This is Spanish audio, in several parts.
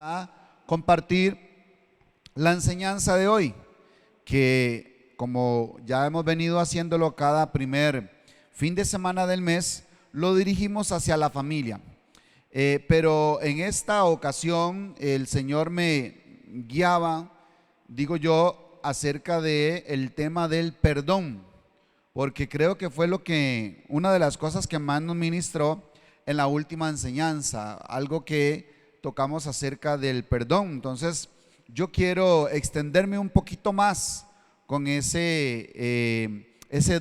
a compartir la enseñanza de hoy, que como ya hemos venido haciéndolo cada primer fin de semana del mes, lo dirigimos hacia la familia. Pero en esta ocasión el Señor me guiaba, digo yo, acerca del tema del perdón, porque creo que fue una de las cosas que más nos ministró en la última enseñanza, algo que tocamos acerca del perdón. Entonces yo quiero extenderme un poquito más con ese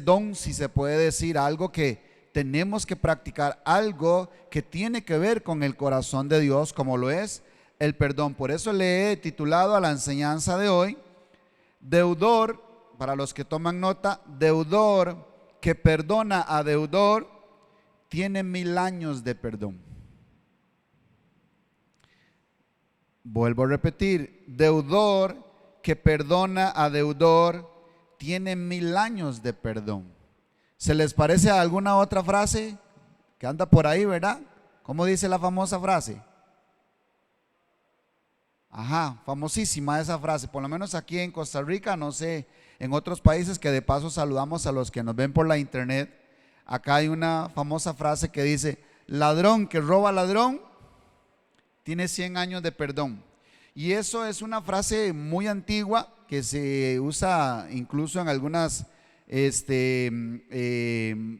don, si se puede decir, algo que tenemos que practicar, algo que tiene que ver con el corazón de Dios, como lo es el perdón. Por eso le he titulado a la enseñanza de hoy, deudor, para los que toman nota, deudor que perdona a deudor, tiene 1000 años de perdón. Vuelvo a repetir, deudor que perdona a deudor, tiene 1000 años de perdón. ¿Se les parece a alguna otra frase que anda por ahí, verdad? ¿Cómo dice la famosa frase? Ajá, famosísima esa frase, por lo menos aquí en Costa Rica, no sé, en otros países, que de paso saludamos a los que nos ven por la internet. Acá hay una famosa frase que dice: ladrón que roba ladrón tiene 100 años de perdón. Y eso es una frase muy antigua que se usa incluso en algunas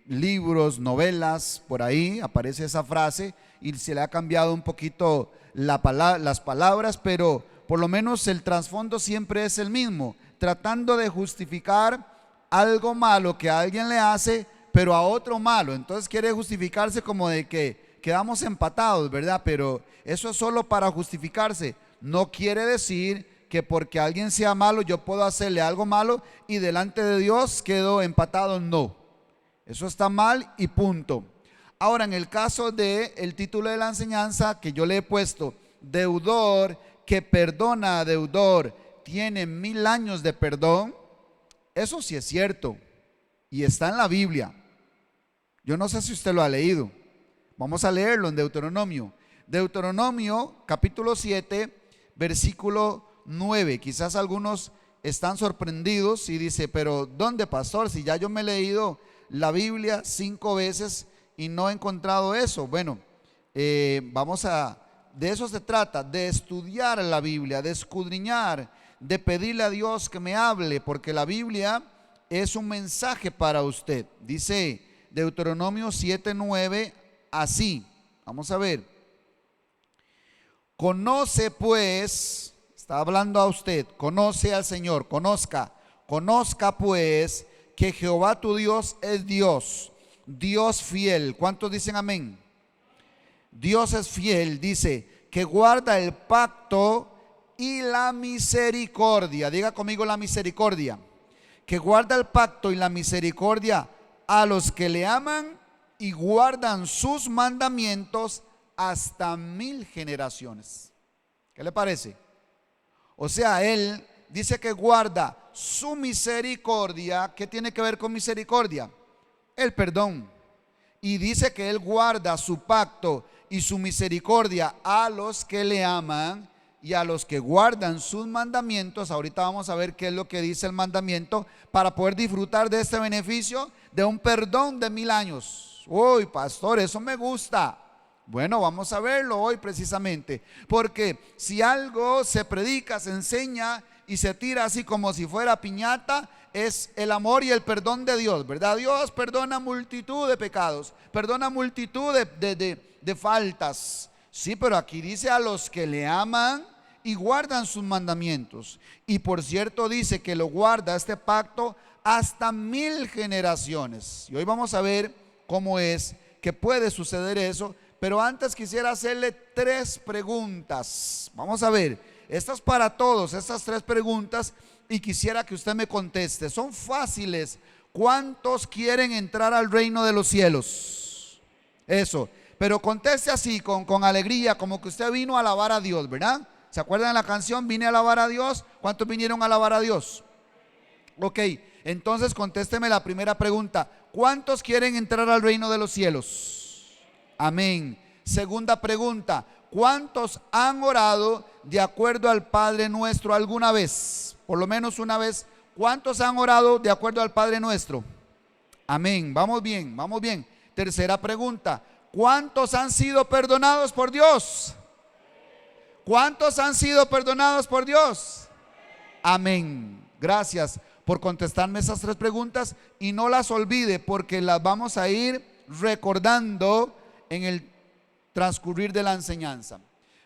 libros, novelas, por ahí aparece esa frase y se le ha cambiado un poquito las palabras, pero por lo menos el trasfondo siempre es el mismo, tratando de justificar algo malo que a alguien le hace, pero a otro malo. Entonces quiere justificarse como de que quedamos empatados, ¿verdad? Pero eso es solo para justificarse. No quiere decir que porque alguien sea malo yo puedo hacerle algo malo y delante de Dios quedo empatado. No, eso está mal y punto. Ahora, en el caso del título de la enseñanza que yo le he puesto, deudor que perdona a deudor, tiene 1000 años de perdón. Eso sí es cierto y está en la Biblia. Yo no sé si usted lo ha leído. Vamos a leerlo en Deuteronomio. Deuteronomio capítulo 7, versículo 9. Quizás algunos están sorprendidos y dice: pero ¿dónde, pastor? Si ya yo me he leído la Biblia 5 veces y no he encontrado eso. Bueno, de eso se trata, de estudiar la Biblia, de escudriñar, de pedirle a Dios que me hable, porque la Biblia es un mensaje para usted. Dice Deuteronomio 7:9 así, vamos a ver: conoce pues, está hablando a usted, conoce al Señor, conozca pues que Jehová tu Dios es Dios, Dios fiel. ¿Cuántos dicen amén? Dios es fiel, dice, que guarda el pacto y la misericordia. Diga conmigo: la misericordia. Que guarda el pacto y la misericordia a los que le aman y guardan sus mandamientos hasta 1000 generaciones. ¿Qué le parece? O sea, él dice que guarda su misericordia. ¿Qué tiene que ver con misericordia? El perdón. Y dice que él guarda su pacto y su misericordia a los que le aman y a los que guardan sus mandamientos. Ahorita vamos a ver qué es lo que dice el mandamiento para poder disfrutar de este beneficio de un perdón de 1000 años. Uy, pastor, eso me gusta. Bueno, vamos a verlo hoy precisamente, porque si algo se predica, se enseña y se tira así como si fuera piñata, es el amor y el perdón de Dios, ¿verdad? Dios perdona multitud de pecados, perdona multitud de faltas. Sí, pero aquí dice a los que le aman y guardan sus mandamientos. Y por cierto dice que lo guarda este pacto hasta 1000 generaciones. Y hoy vamos a ver cómo es que puede suceder eso. Pero antes quisiera hacerle 3 preguntas. Vamos a ver, estas para todos, estas 3 preguntas, y quisiera que usted me conteste. Son fáciles. ¿Cuántos quieren entrar al reino de los cielos? Eso, pero conteste así, con alegría, como que usted vino a alabar a Dios, ¿verdad? ¿Se acuerdan de la canción? Vine a alabar a Dios. ¿Cuántos vinieron a alabar a Dios? Ok, entonces contésteme la primera pregunta. ¿Cuántos quieren entrar al reino de los cielos? Amén. Segunda pregunta: ¿cuántos han orado de acuerdo al Padre Nuestro alguna vez? Por lo menos una vez. ¿Cuántos han orado de acuerdo al Padre Nuestro? Amén. Vamos bien, vamos bien. Tercera pregunta. ¿Cuántos han sido perdonados por Dios? ¿Cuántos han sido perdonados por Dios? Amén. Gracias por contestarme esas tres preguntas y no las olvide porque las vamos a ir recordando en el transcurrir de la enseñanza.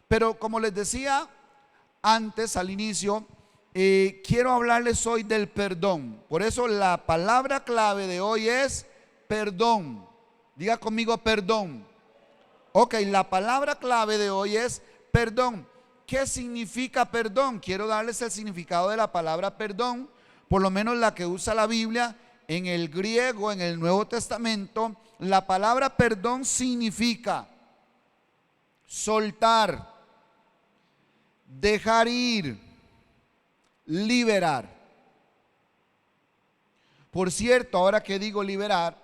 Pero como les decía antes, al inicio, quiero hablarles hoy del perdón. Por eso la palabra clave de hoy es perdón. Diga conmigo perdón. Ok, la palabra clave de hoy es perdón. ¿Qué significa perdón? Quiero darles el significado de la palabra perdón, por lo menos la que usa la Biblia en el griego, en el Nuevo Testamento. La palabra perdón significa soltar, dejar ir, liberar. Por cierto, ahora que digo liberar,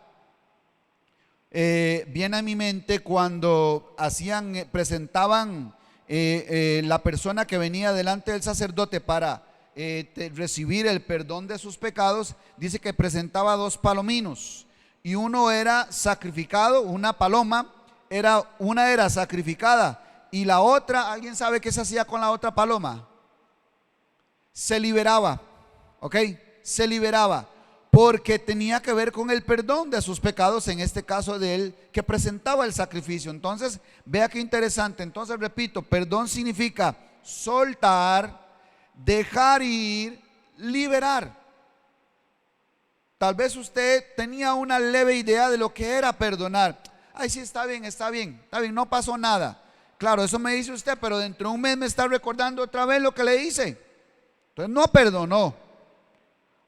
viene a mi mente cuando presentaban la persona que venía delante del sacerdote para recibir el perdón de sus pecados. Dice que presentaba dos palominos y uno era sacrificado, una paloma, una era sacrificada y la otra, ¿alguien sabe qué se hacía con la otra paloma? Se liberaba, ¿ok? Se liberaba porque tenía que ver con el perdón de sus pecados, en este caso de él que presentaba el sacrificio. Entonces, vea qué interesante. Entonces, repito, perdón significa soltar, dejar ir, liberar. Tal vez usted tenía una leve idea de lo que era perdonar. Ay, sí, está bien, no pasó nada. Claro, eso me dice usted, pero dentro de un mes me está recordando otra vez lo que le hice. Entonces no perdonó.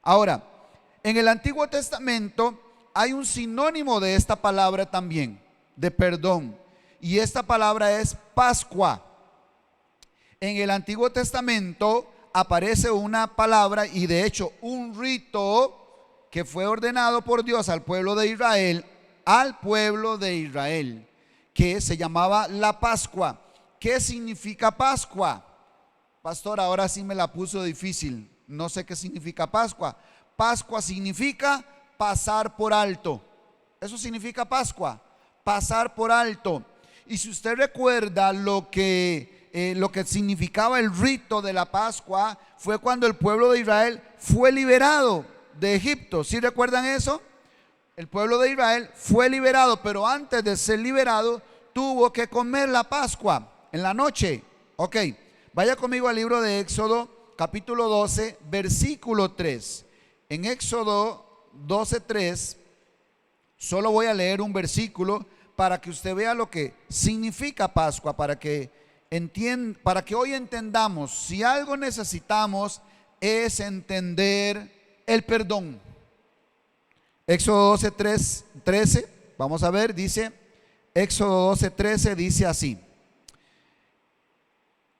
Ahora, en el Antiguo Testamento hay un sinónimo de esta palabra también, de perdón. Y esta palabra es Pascua. En el Antiguo Testamento aparece una palabra y de hecho un rito que fue ordenado por Dios al pueblo de Israel, que se llamaba la Pascua. ¿Qué significa Pascua? Pastor, ahora sí me la puso difícil. No sé qué significa Pascua. Pascua significa pasar por alto. Eso significa Pascua, pasar por alto. Y si usted recuerda lo que significaba el rito de la Pascua, fue cuando el pueblo de Israel fue liberado de Egipto. ¿Sí recuerdan eso? El pueblo de Israel fue liberado, pero antes de ser liberado tuvo que comer la Pascua en la noche. Ok, vaya conmigo al libro de Éxodo, capítulo 12, versículo 3. En Éxodo 12:3, solo voy a leer un versículo para que usted vea lo que significa Pascua, para que hoy entendamos. Si algo necesitamos es entender el perdón. Éxodo 12:13, vamos a ver, dice, Éxodo 12:13 dice así.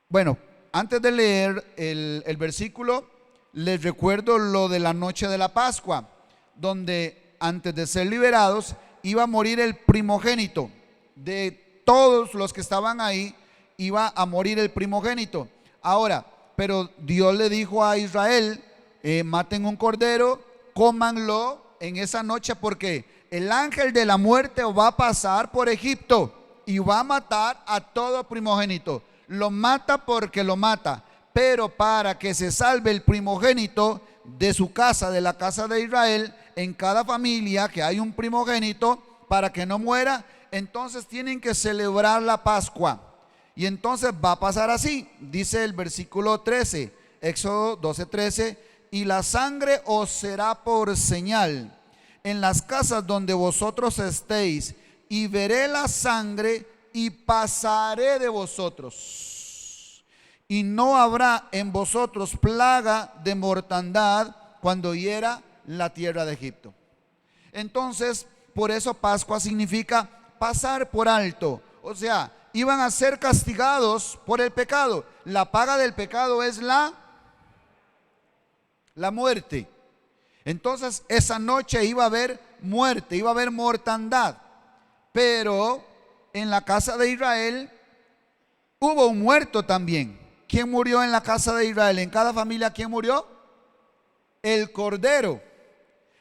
Bueno, antes de leer el versículo, les recuerdo lo de la noche de la Pascua, donde antes de ser liberados iba a morir el primogénito. De todos los que estaban ahí iba a morir el primogénito. Ahora, pero Dios le dijo a Israel, maten un cordero, cómanlo en esa noche, porque el ángel de la muerte va a pasar por Egipto y va a matar a todo primogénito. Lo mata porque lo mata, pero para que se salve el primogénito de su casa, de la casa de Israel, en cada familia que hay un primogénito, para que no muera, entonces tienen que celebrar la Pascua. Y entonces va a pasar así, dice el versículo 13, Éxodo 12:13, y la sangre os será por señal en las casas donde vosotros estéis, y veré la sangre y pasaré de vosotros, y no habrá en vosotros plaga de mortandad cuando hiera la tierra de Egipto. Entonces, por eso Pascua significa pasar por alto. O sea, iban a ser castigados por el pecado. La paga del pecado es la muerte. Entonces, esa noche iba a haber muerte, iba a haber mortandad. Pero en la casa de Israel hubo un muerto también. ¿Quién murió en la casa de Israel? En cada familia, ¿quién murió? El cordero.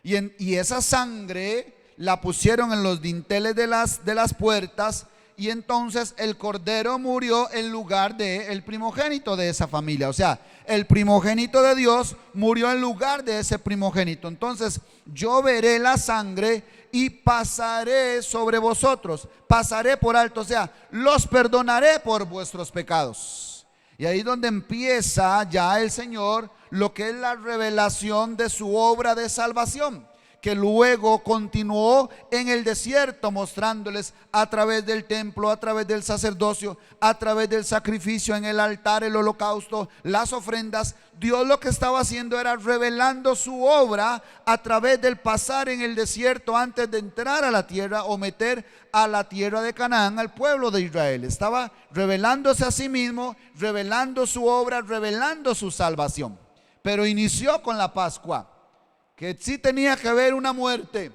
Y esa sangre la pusieron en los dinteles de las puertas, y entonces el cordero murió en lugar del primogénito de esa familia. O sea, el primogénito de Dios murió en lugar de ese primogénito. Entonces yo veré la sangre y pasaré sobre vosotros, pasaré por alto, o sea, los perdonaré por vuestros pecados. Y ahí es donde empieza ya el Señor lo que es la revelación de su obra de salvación, que luego continuó en el desierto, mostrándoles a través del templo, a través del sacerdocio, a través del sacrificio en el altar, el holocausto, las ofrendas. Dios lo que estaba haciendo era revelando su obra a través del pasar en el desierto antes de entrar a la tierra o meter a la tierra de Canaán al pueblo de Israel. Estaba revelándose a sí mismo, revelando su obra, revelando su salvación. Pero inició con la Pascua, que sí tenía que haber una muerte,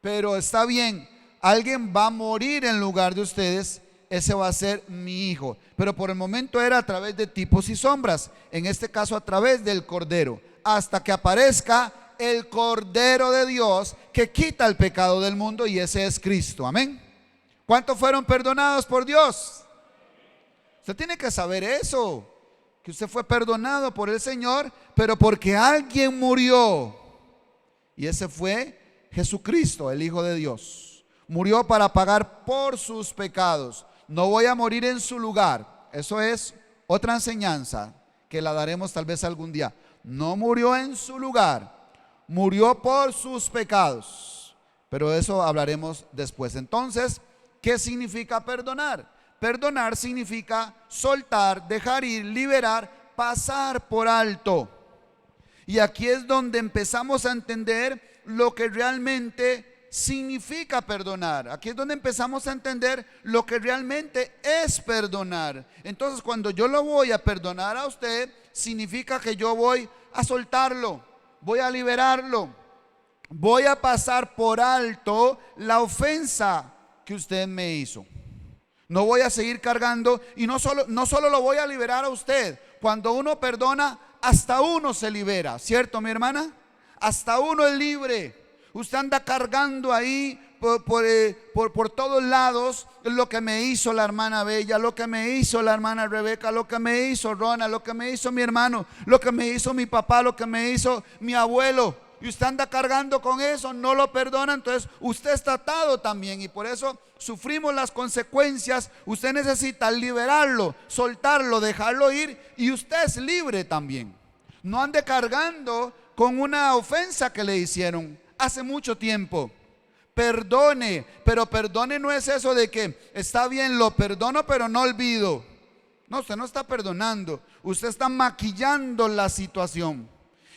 pero está bien, alguien va a morir en lugar de ustedes, ese va a ser mi hijo. Pero por el momento era a través de tipos y sombras, en este caso a través del cordero, hasta que aparezca el Cordero de Dios que quita el pecado del mundo, y ese es Cristo. Amén. ¿Cuántos fueron perdonados por Dios? Usted tiene que saber eso, que usted fue perdonado por el Señor, pero porque alguien murió. Y ese fue Jesucristo, el Hijo de Dios. Murió para pagar por sus pecados. No voy a morir en su lugar. Eso es otra enseñanza que la daremos tal vez algún día. No murió en su lugar, murió por sus pecados. Pero de eso hablaremos después. Entonces, ¿qué significa perdonar? Perdonar significa soltar, dejar ir, liberar, pasar por alto. Y aquí es donde empezamos a entender lo que realmente significa perdonar. Aquí es donde empezamos a entender lo que realmente es perdonar. Entonces, cuando yo lo voy a perdonar a usted, significa que yo voy a soltarlo, voy a liberarlo, voy a pasar por alto la ofensa que usted me hizo. No voy a seguir cargando, y no solo lo voy a liberar a usted. Cuando uno perdona, hasta uno se libera, ¿cierto, mi hermana? Hasta uno es libre. Usted anda cargando ahí por todos lados lo que me hizo la hermana Bella, lo que me hizo la hermana Rebeca, lo que me hizo Rona, lo que me hizo mi hermano, lo que me hizo mi papá, lo que me hizo mi abuelo. Y usted anda cargando con eso, no lo perdona, entonces usted está atado también, y por eso sufrimos las consecuencias. Usted necesita liberarlo, soltarlo, dejarlo ir, y usted es libre también. No ande cargando con una ofensa que le hicieron hace mucho tiempo. Perdone, pero perdone no es eso de que está bien, lo perdono pero no olvido. No, usted no está perdonando, usted está maquillando la situación.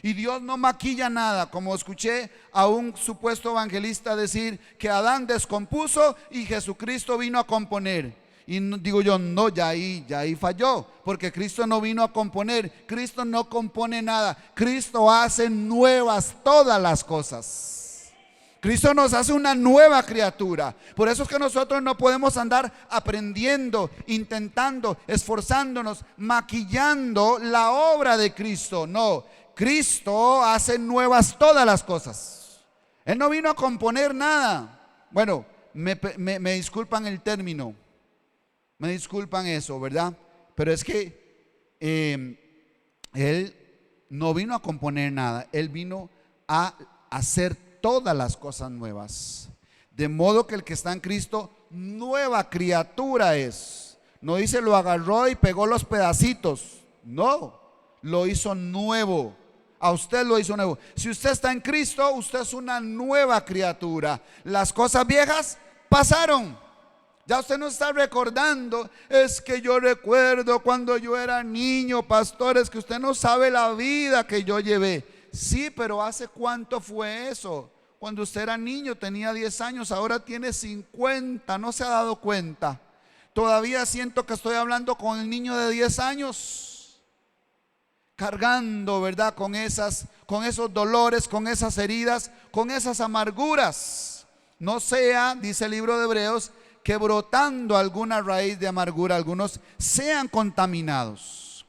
Y Dios no maquilla nada, como escuché a un supuesto evangelista decir que Adán descompuso y Jesucristo vino a componer. Y digo yo, no, ya ahí falló, porque Cristo no vino a componer, Cristo no compone nada, Cristo hace nuevas todas las cosas. Cristo nos hace una nueva criatura. Por eso es que nosotros no podemos andar aprendiendo, intentando, esforzándonos, maquillando la obra de Cristo. No, Cristo hace nuevas todas las cosas. Él no vino a componer nada. Bueno, me disculpan el término, me disculpan eso, ¿verdad? Pero es que Él no vino a componer nada. Él vino a hacer todas las cosas nuevas. De modo que el que está en Cristo, nueva criatura es. No dice lo agarró y pegó los pedacitos. No, lo hizo nuevo. A usted lo hizo nuevo. Si usted está en Cristo, usted es una nueva criatura. Las cosas viejas pasaron. Ya usted no está recordando. Es que yo recuerdo cuando yo era niño, pastores, que usted no sabe la vida que yo llevé. Sí, pero ¿hace cuánto fue eso? Cuando usted era niño tenía 10 años, ahora tiene 50, no se ha dado cuenta. Todavía siento que estoy hablando con el niño de 10 años, cargando, ¿verdad? Con esos dolores, con esas heridas, con esas amarguras. No sea, dice el libro de Hebreos, que brotando alguna raíz de amargura, algunos sean contaminados.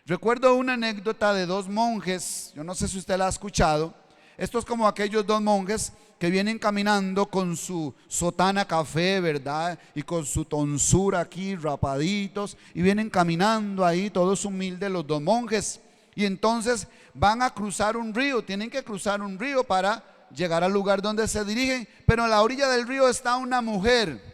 Recuerdo una anécdota de dos monjes, yo no sé si usted la ha escuchado. Esto es como aquellos dos monjes que vienen caminando con su sotana café, ¿verdad? Y con su tonsura aquí, rapaditos, y vienen caminando ahí, todos humildes los dos monjes. Y entonces van a cruzar un río, tienen que cruzar un río para llegar al lugar donde se dirigen. Pero en la orilla del río está una mujer.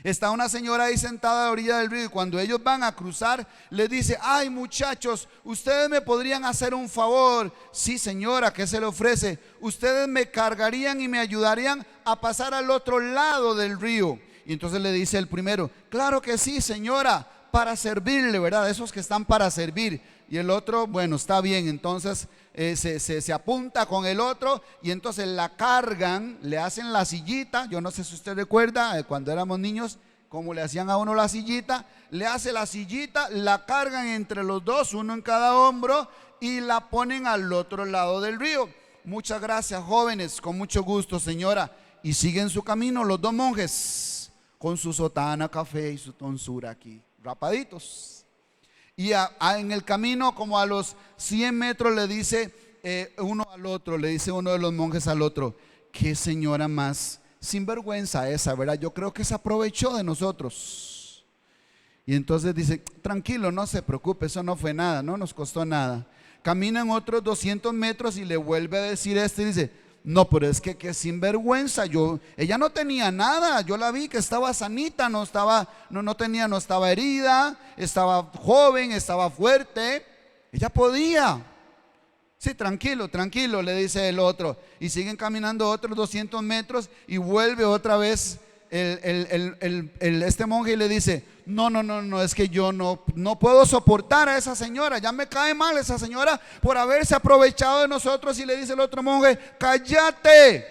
Está una señora ahí sentada a la orilla del río, y cuando ellos van a cruzar, les dice: ay, muchachos, ustedes me podrían hacer un favor. Sí, señora, ¿qué se le ofrece? Ustedes me cargarían y me ayudarían a pasar al otro lado del río. Y entonces le dice el primero: claro que sí, señora, para servirle, ¿verdad? Esos que están para servir. Y el otro, bueno, está bien. Entonces se apunta con el otro, y entonces la cargan, le hacen la sillita. Yo no sé si usted recuerda cuando éramos niños cómo le hacían a uno la sillita. Le hace la sillita, la cargan entre los dos, uno en cada hombro, y la ponen al otro lado del río. Muchas gracias, jóvenes, con mucho gusto, señora. Y siguen su camino los dos monjes con su sotana café y su tonsura aquí, rapaditos. Y en el camino, como a los 100 metros, le dice uno al otro, le dice uno de los monjes al otro: qué señora más sinvergüenza esa, ¿verdad? Yo creo que se aprovechó de nosotros. Y entonces dice: tranquilo, no se preocupe, eso no fue nada, no nos costó nada. Caminan otros 200 metros y le vuelve a decir y dice: no, pero es que sinvergüenza, ella no tenía nada, yo la vi que estaba sanita, no estaba herida, estaba joven, estaba fuerte, ella podía. Sí, tranquilo, tranquilo, le dice el otro. Y siguen caminando otros 200 metros y vuelve otra vez este monje y le dice: no, es que yo no puedo soportar a esa señora, ya me cae mal esa señora por haberse aprovechado de nosotros. Y le dice el otro monje: cállate,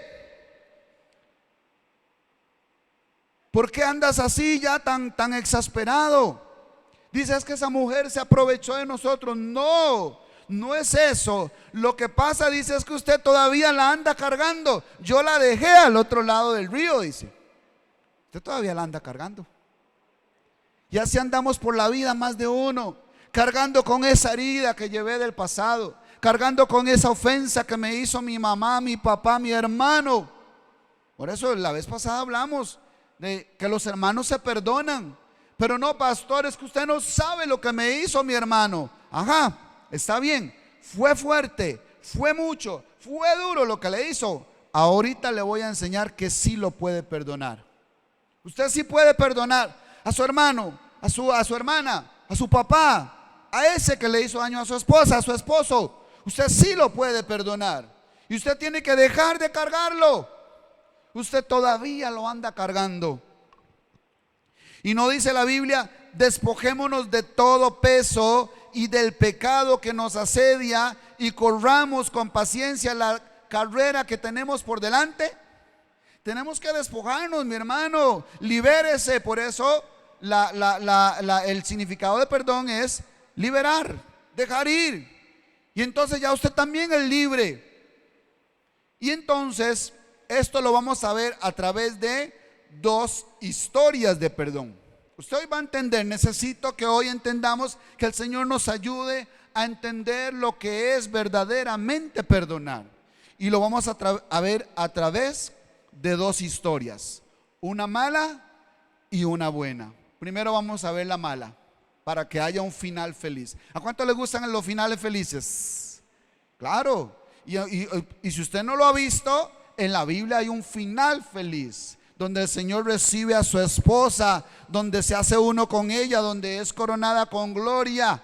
¿por qué andas así ya tan exasperado? Dice: es que esa mujer se aprovechó de nosotros. No es eso. Lo que pasa, dice, es que usted todavía la anda cargando. Yo la dejé al otro lado del río, dice. Usted todavía la anda cargando. Y así andamos por la vida más de uno, cargando con esa herida que llevé del pasado, cargando con esa ofensa que me hizo mi mamá, mi papá, mi hermano. Por eso la vez pasada hablamos de que los hermanos se perdonan. Pero no, pastor, es que usted no sabe lo que me hizo mi hermano. Ajá, está bien, fue fuerte, fue mucho, fue duro lo que le hizo. Ahorita le voy a enseñar que sí lo puede perdonar. Usted sí puede perdonar a su hermano, a su hermana, a su papá, a ese que le hizo daño a su esposa, a su esposo. Usted sí lo puede perdonar. Y usted tiene que dejar de cargarlo. Usted todavía lo anda cargando. Y no dice la Biblia: despojémonos de todo peso y del pecado que nos asedia y corramos con paciencia la carrera que tenemos por delante. Tenemos que despojarnos, mi hermano. Libérese. Por eso el significado de perdón es liberar, dejar ir. Y entonces ya usted también es libre. Y entonces esto lo vamos a ver a través de dos historias de perdón. Usted hoy va a entender. Necesito que hoy entendamos, que el Señor nos ayude a entender lo que es verdaderamente perdonar. Y lo vamos a ver a través de dos historias, una mala y una buena. Primero vamos a ver la mala, para que haya un final feliz. ¿A cuánto le gustan los finales felices? Claro. Y si usted no lo ha visto, en la Biblia hay un final feliz, donde el Señor recibe a su esposa, donde se hace uno con ella, donde es coronada con gloria.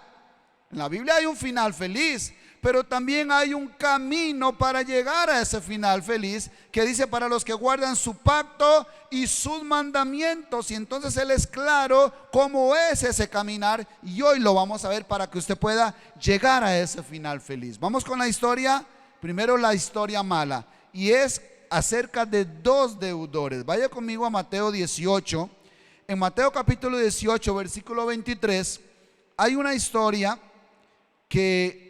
En la Biblia hay un final feliz, pero también hay un camino para llegar a ese final feliz, que dice: para los que guardan su pacto y sus mandamientos. Y entonces Él es claro cómo es ese caminar, y hoy lo vamos a ver para que usted pueda llegar a ese final feliz. Vamos con la historia. Primero, la historia mala, y es acerca de dos deudores. Vaya conmigo a Mateo 18. En Mateo capítulo 18, versículo 23, hay una historia que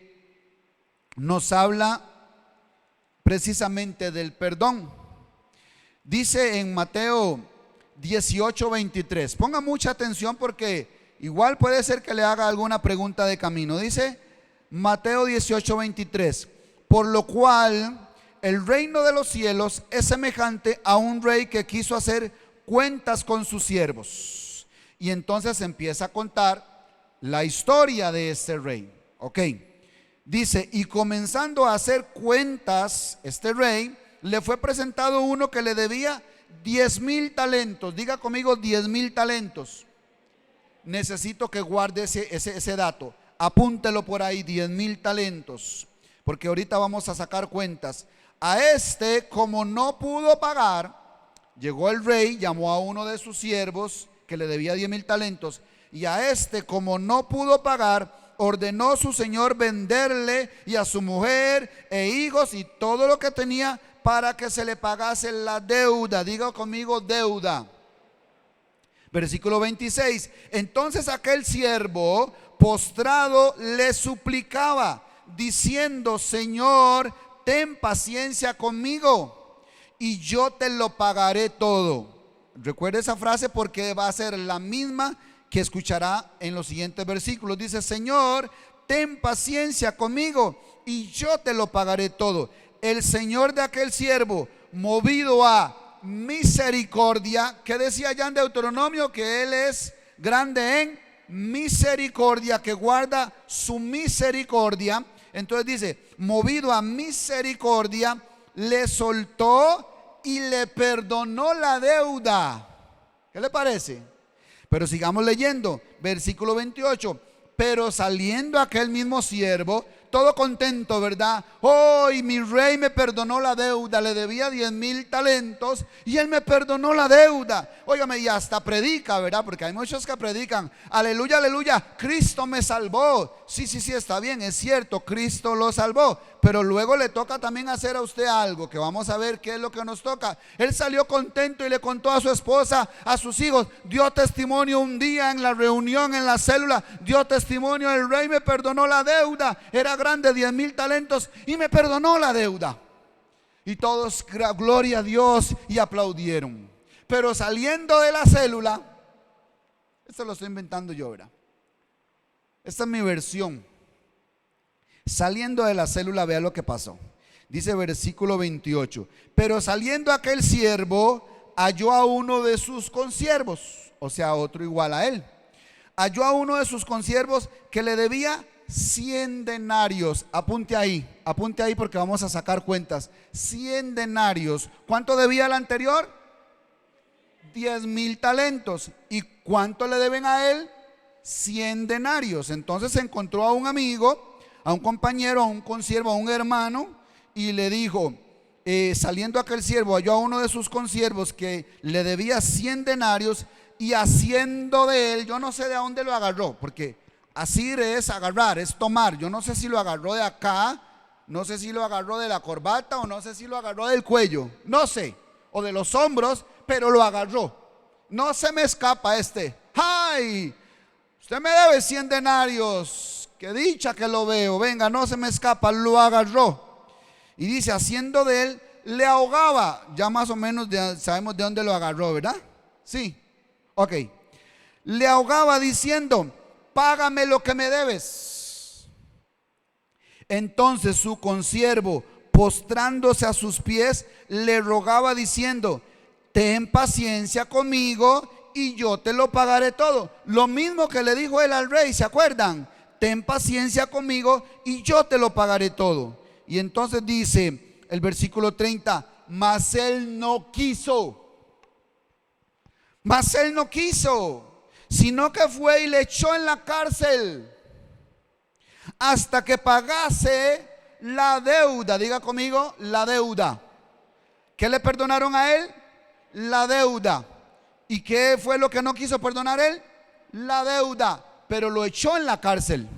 nos habla precisamente del perdón. Dice en Mateo 18:23. Ponga mucha atención porque igual puede ser que le haga alguna pregunta de camino. Dice Mateo 18:23: por lo cual el reino de los cielos es semejante a un rey que quiso hacer cuentas con sus siervos. Y entonces empieza a contar la historia de este rey. Ok, dice: y comenzando a hacer cuentas, este rey, le fue presentado uno que le debía 10,000 talentos. Diga conmigo, 10,000 talentos. Necesito que guarde ese dato. Apúntelo por ahí, 10,000 talentos, porque ahorita vamos a sacar cuentas. A este, como no pudo pagar, llegó el rey, llamó a uno de sus siervos que le debía 10,000 talentos, y a este, como no pudo pagar, ordenó su señor venderle y a su mujer e hijos y todo lo que tenía para que se le pagase la deuda. Diga conmigo, deuda. Versículo 26: entonces aquel siervo postrado le suplicaba, diciendo: Señor, ten paciencia conmigo y yo te lo pagaré todo. Recuerde esa frase porque va a ser la misma que escuchará en los siguientes versículos. Dice: Señor, ten paciencia conmigo y yo te lo pagaré todo. El señor de aquel siervo, movido a misericordia, que decía ya en Deuteronomio que él es grande en misericordia, que guarda su misericordia. Entonces dice: movido a misericordia, le soltó y le perdonó la deuda. ¿Qué le parece? Pero sigamos leyendo, versículo 28. Pero saliendo aquel mismo siervo, todo contento, ¿verdad? Oh, y mi rey me perdonó la deuda. Le debía 10,000 talentos y él me perdonó la deuda. Óigame, y hasta predica, ¿verdad? Porque hay muchos que predican: aleluya, aleluya, Cristo me salvó. Sí, está bien, es cierto, Cristo lo salvó. Pero luego le toca también hacer a usted algo, que vamos a ver qué es lo que nos toca. Él salió contento y le contó a su esposa, a sus hijos, dio testimonio un día en la reunión, en la célula, dio testimonio: el rey me perdonó la deuda, era grande, 10,000 talentos, y me perdonó la deuda. Y todos, gloria a Dios, y aplaudieron. Pero saliendo de la célula, esto lo estoy inventando yo, ¿verdad? Esta es mi versión. Saliendo de la célula, vea lo que pasó. Dice versículo 28: pero saliendo aquel siervo, halló a uno de sus consiervos, o sea, otro igual a él. Halló a uno de sus consiervos que le debía 100 denarios. Apunte ahí porque vamos a sacar cuentas. 100 denarios. ¿Cuánto debía el anterior? 10,000 talentos. ¿Y cuánto le deben a él? 100 denarios. Entonces encontró a un amigo, a un compañero, a un consiervo, a un hermano, y le dijo, saliendo aquel siervo, halló a uno de sus consiervos que le debía 100 denarios, y haciendo de él, yo no sé de dónde lo agarró, porque asir es agarrar, es tomar. Yo no sé si lo agarró de acá, no sé si lo agarró de la corbata, o no sé si lo agarró del cuello, no sé, o de los hombros, pero lo agarró. No se me escapa este. ¡Ay! Usted me debe 100 denarios. Qué dicha que lo veo. Venga, no se me escapa. Lo agarró. Y dice, haciendo de él, le ahogaba. Ya más o menos sabemos de dónde lo agarró, ¿verdad? Sí. Ok. Le ahogaba diciendo, págame lo que me debes. Entonces su consiervo, postrándose a sus pies, le rogaba diciendo, ten paciencia conmigo y yo te lo pagaré todo. Lo mismo que le dijo él al rey, ¿se acuerdan? Ten paciencia conmigo y yo te lo pagaré todo. Y entonces dice el versículo 30, mas él no quiso. Mas él no quiso, sino que fue y le echó en la cárcel hasta que pagase la deuda. Diga conmigo, la deuda. ¿Qué le perdonaron a él? La deuda. ¿Y qué fue lo que no quiso perdonar él? La deuda. Pero lo echó en la cárcel.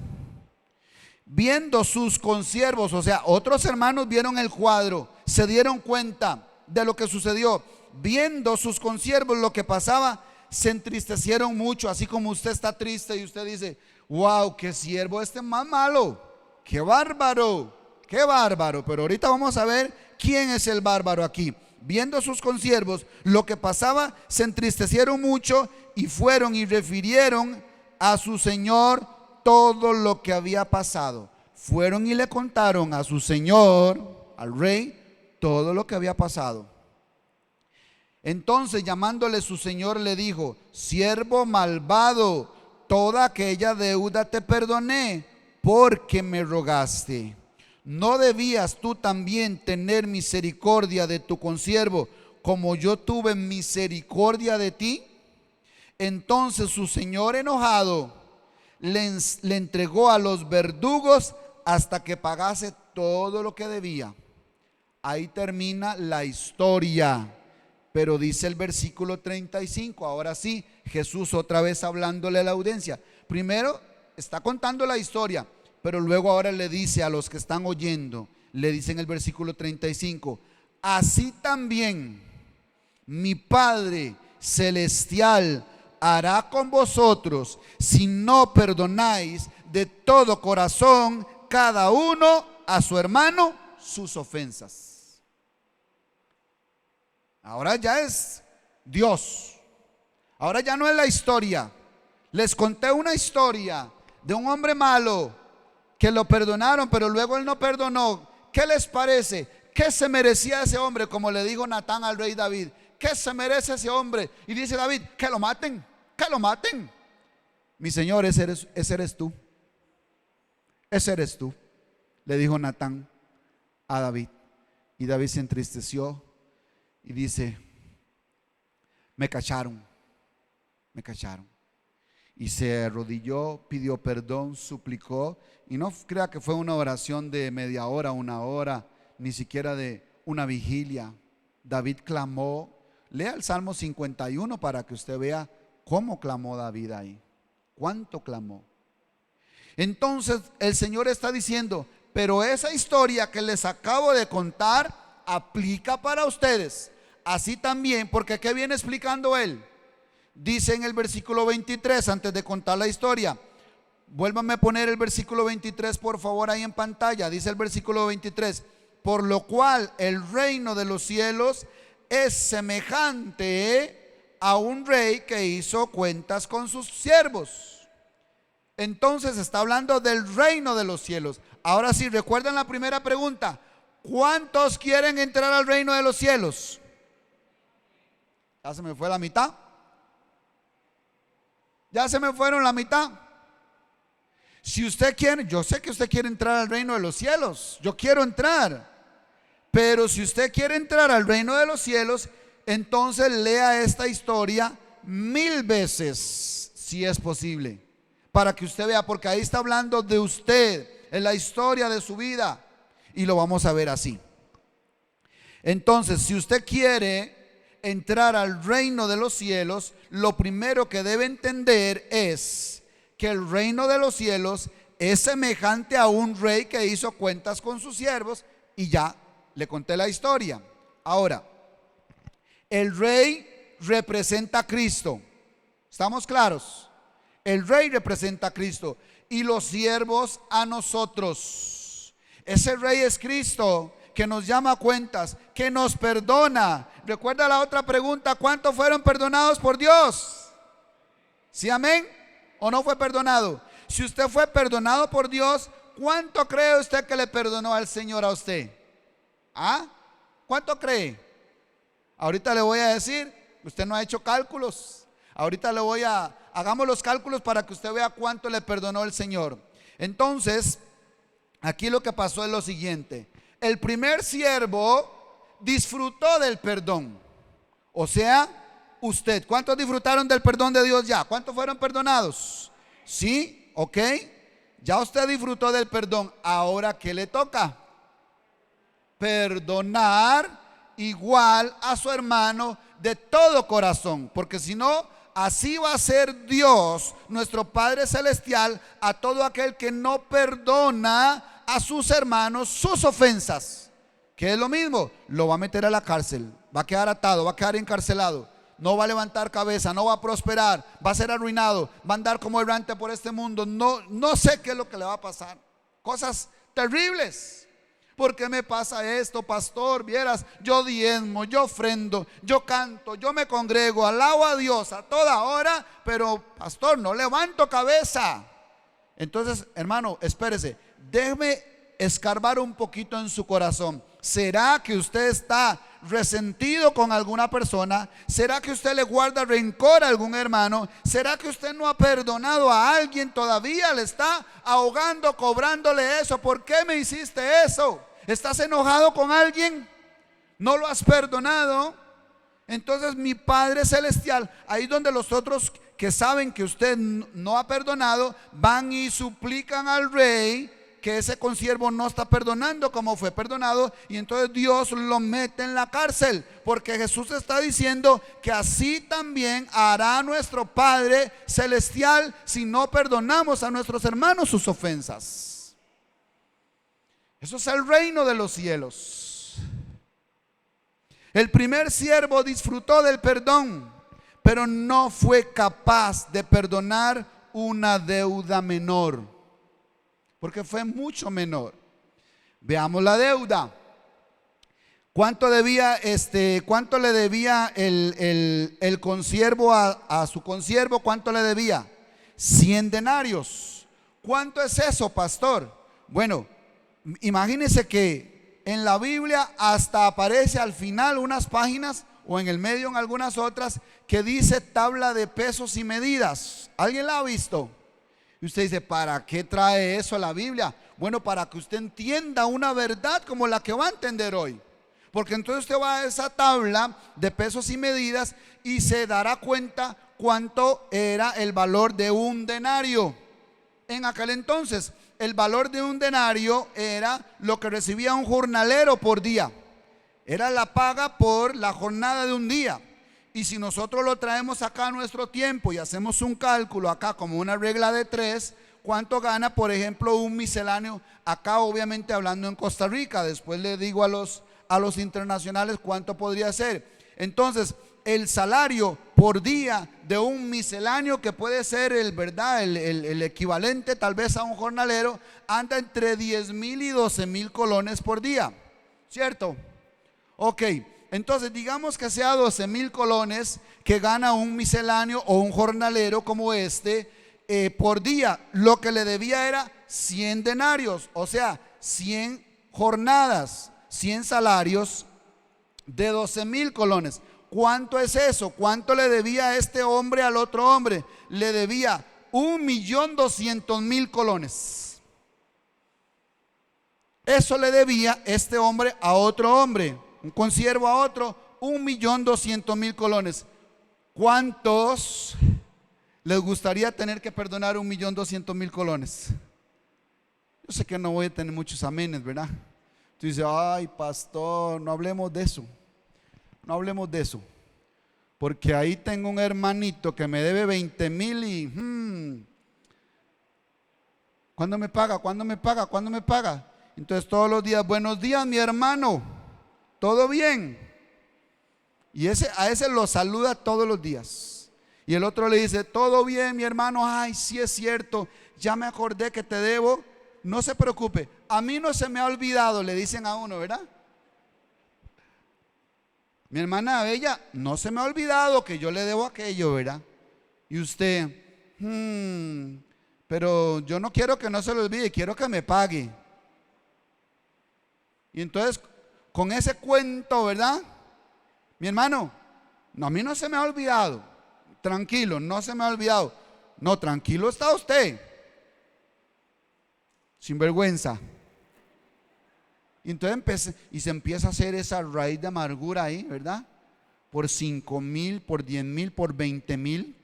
Viendo sus consiervos, o sea, otros hermanos vieron el cuadro, se dieron cuenta de lo que sucedió. Viendo sus consiervos lo que pasaba, se entristecieron mucho, así como usted está triste y usted dice, wow, qué siervo este más malo, qué bárbaro, qué bárbaro. Pero ahorita vamos a ver quién es el bárbaro aquí. viendo sus consiervos lo que pasaba, se entristecieron mucho y fueron y refirieron a su señor todo lo que había pasado. Fueron y le contaron a su señor, al rey, todo lo que había pasado. Entonces, llamándole su señor, le dijo: siervo malvado, toda aquella deuda te perdoné porque me rogaste. ¿No debías tú también tener misericordia de tu consiervo como yo tuve misericordia de ti? Entonces su señor, enojado, le entregó a los verdugos hasta que pagase todo lo que debía. Ahí termina la historia. Pero dice el versículo 35, ahora sí, Jesús otra vez hablándole a la audiencia. Primero está contando la historia, pero luego ahora le dice a los que están oyendo, le dice en el versículo 35, así también mi Padre celestial hará con vosotros si no perdonáis de todo corazón cada uno a su hermano sus ofensas. Ahora ya es Dios. Ahora ya no es la historia. Les conté una historia de un hombre malo que lo perdonaron, pero luego él no perdonó. ¿Qué les parece? ¿Qué se merecía ese hombre? Como le dijo Natán al rey David. ¿Qué se merece ese hombre? Y dice David: que lo maten, que lo maten. Mi señor, ese eres tú. Ese eres tú, le dijo Natán a David. Y David se entristeció y dice: me cacharon. Y se arrodilló, pidió perdón, suplicó. Y no crea que fue una oración de media hora, una hora, ni siquiera de una vigilia. David clamó. Lea el Salmo 51 para que usted vea cómo clamó David ahí. Cuánto clamó. Entonces el Señor está diciendo: pero esa historia que les acabo de contar aplica para ustedes. Así también, porque ¿qué viene explicando él? Dice en el versículo 23, antes de contar la historia, vuélvame a poner el versículo 23 por favor ahí en pantalla. Dice el versículo 23: por lo cual el reino de los cielos es semejante a un rey que hizo cuentas con sus siervos. Entonces está hablando del reino de los cielos. Ahora sí, recuerdan la primera pregunta: ¿cuántos quieren entrar al reino de los cielos? Ya se me fue la mitad. Ya se me fueron la mitad. Si usted quiere, yo sé que usted quiere entrar al reino de los cielos. Yo quiero entrar. Pero si usted quiere entrar al reino de los cielos, entonces lea esta historia 1000 veces, si es posible, para que usted vea, porque ahí está hablando de usted, en la historia de su vida, y lo vamos a ver así. Entonces, si usted quiere entrar al reino de los cielos, lo primero que debe entender es que el reino de los cielos es semejante a un rey que hizo cuentas con sus siervos, y ya le conté la historia. Ahora, el rey representa a Cristo. ¿Estamos claros? El rey representa a Cristo y los siervos a nosotros. Ese rey es Cristo, que nos llama a cuentas, que nos perdona. Recuerda la otra pregunta: ¿cuántos fueron perdonados por Dios? ¿Sí, amén? ¿O no fue perdonado? Si usted fue perdonado por Dios, ¿cuánto cree usted que le perdonó al Señor a usted? ¿Ah? ¿Cuánto cree? Ahorita le voy a decir. Usted no ha hecho cálculos. Ahorita hagamos los cálculos para que usted vea cuánto le perdonó el Señor. Entonces, aquí lo que pasó es lo siguiente: el primer siervo disfrutó del perdón. O sea, usted. ¿Cuántos disfrutaron del perdón de Dios ya? ¿Cuántos fueron perdonados? Sí, ok. Ya usted disfrutó del perdón. Ahora, ¿qué le toca? Perdonar igual a su hermano de todo corazón. Porque si no, así va a ser Dios, nuestro Padre Celestial, a todo aquel que no perdona a sus hermanos sus ofensas. Que es lo mismo, lo va a meter a la cárcel, va a quedar atado, va a quedar encarcelado, no va a levantar cabeza, no va a prosperar, va a ser arruinado, va a andar como errante por este mundo. No sé qué es lo que le va a pasar. Cosas terribles. ¿por qué me pasa esto, pastor? Vieras, yo diezmo, yo ofrendo, yo canto, yo me congrego, alabo a Dios a toda hora, pero pastor, no levanto cabeza. Entonces, hermano, espérese, déjeme escarbar un poquito en su corazón. ¿Será que usted está resentido con alguna persona? ¿Será que usted le guarda rencor a algún hermano? ¿Será que usted no ha perdonado a alguien? Todavía le está ahogando, cobrándole eso. ¿Por qué me hiciste eso? ¿Estás enojado con alguien? ¿No lo has perdonado? Entonces mi Padre Celestial, ahí donde los otros que saben que usted no ha perdonado, van y suplican al rey que ese consiervo no está perdonando como fue perdonado, y entonces Dios lo mete en la cárcel, porque Jesús está diciendo que así también hará nuestro Padre Celestial si no perdonamos a nuestros hermanos sus ofensas. Eso es el reino de los cielos. El primer siervo disfrutó del perdón, pero no fue capaz de perdonar una deuda menor, porque fue mucho menor. Veamos la deuda. ¿Cuánto le debía el consiervo a su consiervo? ¿Cuánto le debía? 100 denarios. ¿Cuánto es eso, pastor? Bueno, imagínense que en la Biblia hasta aparece al final unas páginas, o en el medio en algunas otras, que dice tabla de pesos y medidas. ¿Alguien la ha visto? Y usted dice, ¿para qué trae eso a la Biblia? Bueno, para que usted entienda una verdad como la que va a entender hoy. Porque entonces usted va a esa tabla de pesos y medidas y se dará cuenta cuánto era el valor de un denario. En aquel entonces, el valor de un denario era lo que recibía un jornalero por día. Era la paga por la jornada de un día. Y si nosotros lo traemos acá a nuestro tiempo y hacemos un cálculo acá como una regla de 3, ¿cuánto gana, por ejemplo, un misceláneo? Acá obviamente hablando en Costa Rica. Después le digo a los internacionales cuánto podría ser. Entonces, el salario por día de un misceláneo, que puede ser el equivalente tal vez a un jornalero, anda entre 10,000 y 12,000 colones por día, ¿cierto? Ok, entonces digamos que sea 12,000 colones que gana un misceláneo o un jornalero como por día. Lo que le debía era 100 denarios, o sea, 100 jornadas, 100 salarios de 12,000 colones. ¿Cuánto es eso? ¿Cuánto le debía este hombre al otro hombre? Le debía 1,200,000 colones. Eso le debía este hombre a otro hombre, un consiervo a otro, 1,200,000 colones. ¿Cuántos les gustaría tener que perdonar 1,200,000 colones? Yo sé que no voy a tener muchos amenes, ¿verdad? Tú dices, ay, pastor, no hablemos de eso. No hablemos de eso, porque ahí tengo un hermanito que me debe 20,000 y ¿cuándo me paga? ¿Cuándo me paga? ¿Cuándo me paga? Entonces todos los días, buenos días, mi hermano, ¿todo bien? Y a ese lo saluda todos los días. Y el otro le dice, todo bien, mi hermano. Ay, sí es cierto, ya me acordé que te debo. No se preocupe, a mí no se me ha olvidado, le dicen a uno, ¿verdad? Mi hermana Bella, no se me ha olvidado que yo le debo aquello, ¿verdad? Y usted, pero yo no quiero que no se lo olvide, quiero que me pague. Y entonces, con ese cuento, ¿verdad? Mi hermano, no, a mí no se me ha olvidado. Tranquilo, no se me ha olvidado. No, tranquilo está usted. Sin vergüenza. Y entonces se empieza a hacer esa raíz de amargura ahí, ¿verdad? Por 5,000, por 10,000, por 20,000.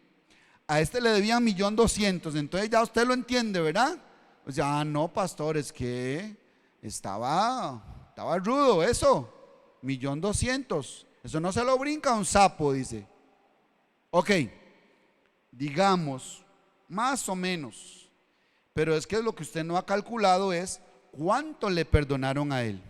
A este le debían 1,200,000. Entonces ya usted lo entiende, ¿verdad? O sea, no, pastor, es que estaba rudo eso. 1,200,000. Eso no se lo brinca un sapo, dice. Ok, digamos, más o menos. Pero es que lo que usted no ha calculado es ¿cuánto le perdonaron a él?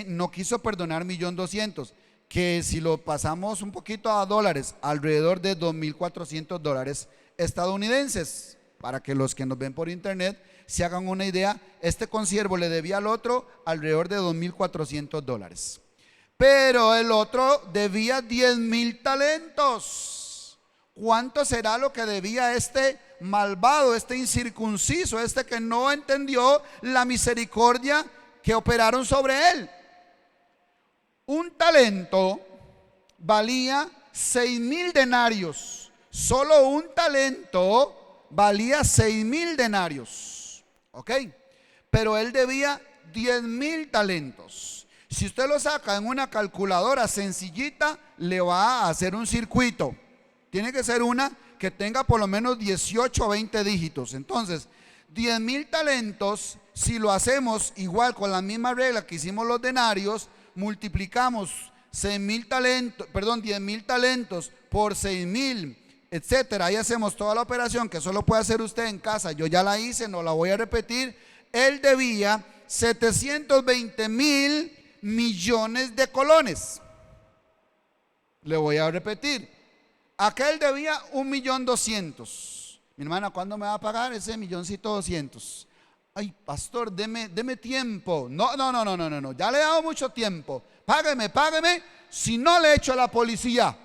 No quiso perdonar 1,200,000, que si lo pasamos un poquito a dólares, alrededor de $2,400 estadounidenses, para que los que nos ven por internet se hagan una idea, este consiervo le debía al otro alrededor de $2,400. Pero el otro debía 10,000 talentos. ¿Cuánto será lo que debía este malvado, este incircunciso, este que no entendió la misericordia que operaron sobre él? Un talento valía 6,000 denarios. Solo un talento valía 6,000 denarios. ¿Ok? Pero él debía 10,000 talentos. Si usted lo saca en una calculadora sencillita, le va a hacer un circuito. Tiene que ser una que tenga por lo menos 18 o 20 dígitos. Entonces, 10,000 talentos, si lo hacemos igual con la misma regla que hicimos los denarios, multiplicamos 10,000 talentos por 6,000, etcétera. Ahí hacemos toda la operación que solo puede hacer usted en casa. Yo ya la hice, no la voy a repetir. Él debía 720,000 millones de colones. Le voy a repetir. Aquel debía 1,200,000. Mi hermana, ¿cuándo me va a pagar ese 1,200,000? Ay, pastor, deme tiempo. No, ya le he dado mucho tiempo. Págueme, si no le echo a la policía.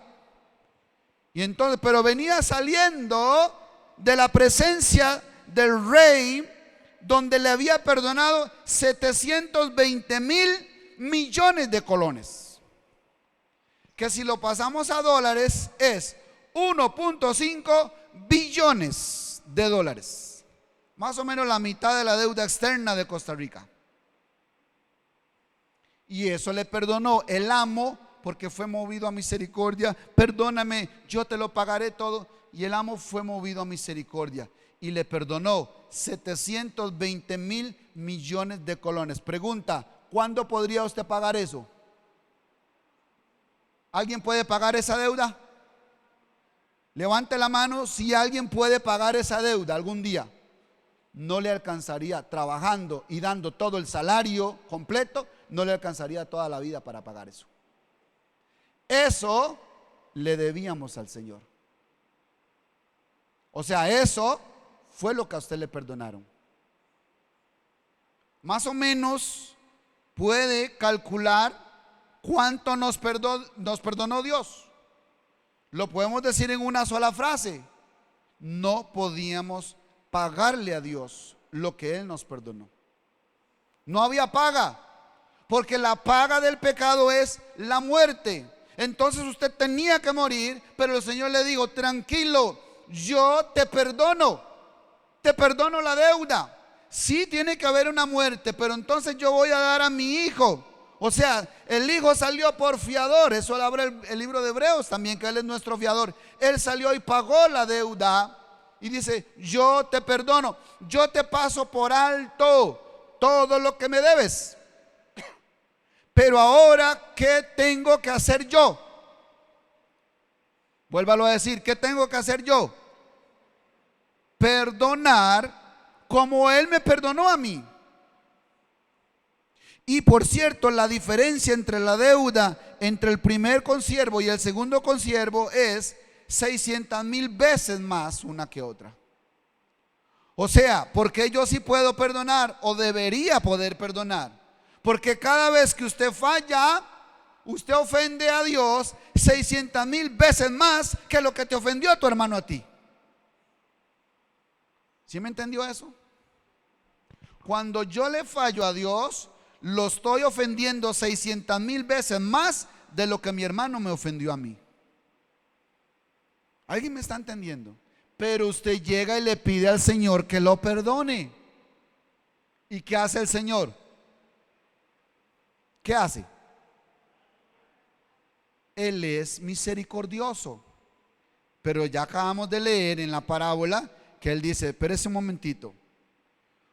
Y entonces, pero venía saliendo de la presencia del rey, donde le había perdonado 720,000 millones de colones, que si lo pasamos a dólares es 1.5 billones de dólares, más o menos la mitad de la deuda externa de Costa Rica. Y eso le perdonó el amo, porque fue movido a misericordia. Perdóname, yo te lo pagaré todo. Y el amo fue movido a misericordia y le perdonó 720,000 millones de colones. Pregunta: ¿cuándo podría usted pagar eso? ¿Alguien puede pagar esa deuda? Levante la mano si alguien puede pagar esa deuda algún día. No le alcanzaría, trabajando y dando todo el salario completo, no le alcanzaría toda la vida para pagar eso. Eso le debíamos al Señor. O sea, eso fue lo que a usted le perdonaron. Más o menos puede calcular cuánto nos perdonó Dios. Lo podemos decir en una sola frase: no podíamos pagarle a Dios lo que Él nos perdonó. No había paga, porque la paga del pecado es la muerte. Entonces usted tenía que morir, pero el Señor le dijo: tranquilo, yo te perdono la deuda. Sí tiene que haber una muerte, pero entonces yo voy a dar a mi hijo. O sea, el hijo salió por fiador. Eso lo habla el libro de Hebreos también, que Él es nuestro fiador. Él salió y pagó la deuda y dice: yo te perdono, yo te paso por alto todo lo que me debes. Pero ahora, ¿qué tengo que hacer yo? Vuélvalo a decir: ¿qué tengo que hacer yo? Perdonar como Él me perdonó a mí. Y por cierto, la diferencia entre la deuda entre el primer consiervo y el segundo consiervo es 600,000 veces más una que otra. O sea, porque yo sí puedo perdonar, o debería poder perdonar, porque cada vez que usted falla, usted ofende a Dios 600,000 veces más que lo que te ofendió a tu hermano a ti. ¿Sí me entendió eso? Cuando yo le fallo a Dios, lo estoy ofendiendo 600,000 veces más de lo que mi hermano me ofendió a mí. ¿Alguien me está entendiendo? Pero usted llega y le pide al Señor que lo perdone. ¿Y qué hace el Señor? ¿Qué hace? Él es misericordioso. Pero ya acabamos de leer en la parábola que Él dice: espérese un momentito.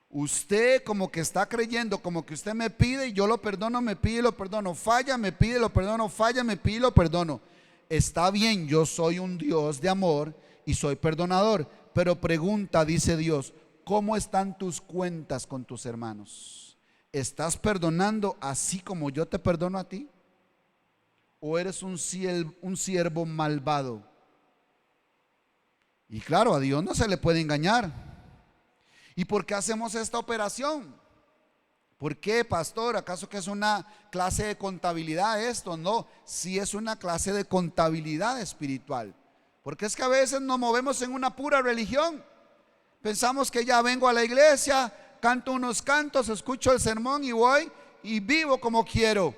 Usted como que está creyendo, como que usted me pide y yo lo perdono, me pide y lo perdono, falla, me pide y lo perdono, falla, me pide y lo perdono. Está bien, yo soy un Dios de amor y soy perdonador, pero pregunta, dice Dios: ¿cómo están tus cuentas con tus hermanos? ¿Estás perdonando así como yo te perdono a ti? ¿O eres un siervo malvado? Y claro, a Dios no se le puede engañar. ¿Y por qué hacemos esta operación? ¿Por qué, pastor? ¿Acaso que es una clase de contabilidad esto? No, sí es una clase de contabilidad espiritual. Porque es que a veces nos movemos en una pura religión. Pensamos que ya vengo a la iglesia, canto unos cantos, escucho el sermón y voy y vivo como quiero,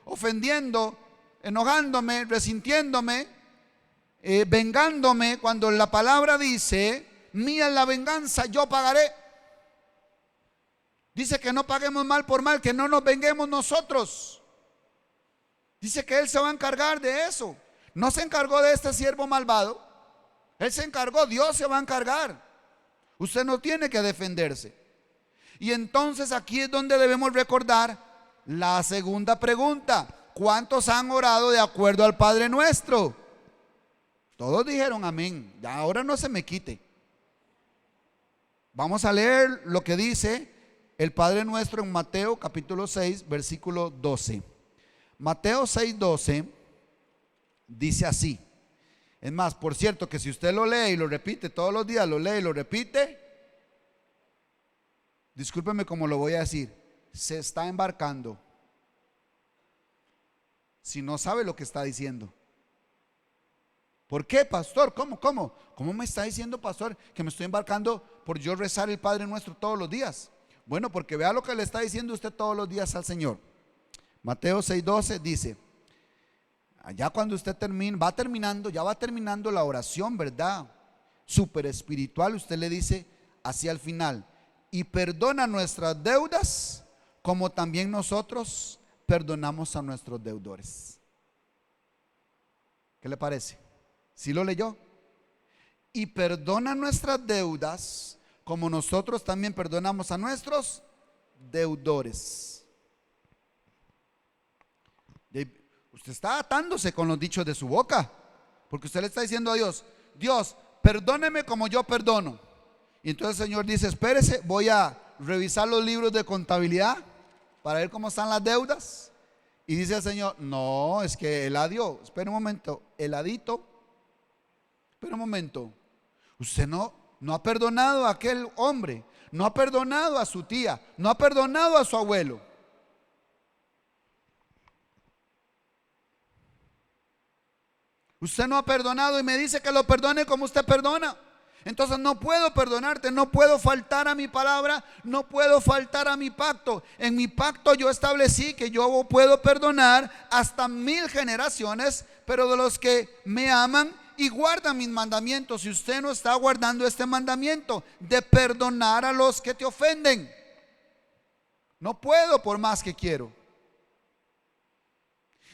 ofendiendo, enojándome, resintiéndome, vengándome, cuando la palabra dice: mía es la venganza, yo pagaré. Dice que no paguemos mal por mal, que no nos venguemos nosotros. Dice que Él se va a encargar de eso. No se encargó de este siervo malvado, Él se encargó, Dios se va a encargar. Usted no tiene que defenderse. Y entonces aquí es donde debemos recordar la segunda pregunta: ¿cuántos han orado de acuerdo al Padre Nuestro? Todos dijeron amén. Ya ahora no se me quite. Vamos a leer lo que dice el Padre Nuestro en Mateo capítulo 6, versículo 12. Mateo 6, 12 dice así. Es más, por cierto, que si usted lo lee y lo repite todos los días, lo lee y lo repite, discúlpeme como lo voy a decir, se está embarcando si no sabe lo que está diciendo. ¿Por qué, pastor? ¿Cómo me está diciendo, pastor, que me estoy embarcando por yo rezar el Padre Nuestro todos los días? Bueno, porque vea lo que le está diciendo usted todos los días al Señor. Mateo 6:12 dice: allá cuando usted termine, ya va terminando la oración, ¿verdad? Súper espiritual, usted le dice así al final: y perdona nuestras deudas como también nosotros perdonamos a nuestros deudores. ¿Qué le parece? ¿Sí lo leyó? Y perdona nuestras deudas como nosotros también perdonamos a nuestros deudores. Usted está atándose con los dichos de su boca, porque usted le está diciendo a Dios: Dios, perdóneme como yo perdono. Y entonces el Señor dice: espérese, voy a revisar los libros de contabilidad para ver cómo están las deudas. Y dice el Señor: no, es que Eladio, espera un momento, Eladito, espera un momento, usted no ha perdonado a aquel hombre, no ha perdonado a su tía, no ha perdonado a su abuelo. Usted no ha perdonado y me dice que lo perdone como usted perdona. Entonces no puedo perdonarte, no puedo faltar a mi palabra, no puedo faltar a mi pacto. En mi pacto yo establecí que yo puedo perdonar hasta 1000 generaciones, pero de los que me aman y guardan mis mandamientos. Si usted no está guardando este mandamiento de perdonar a los que te ofenden, no puedo por más que quiero.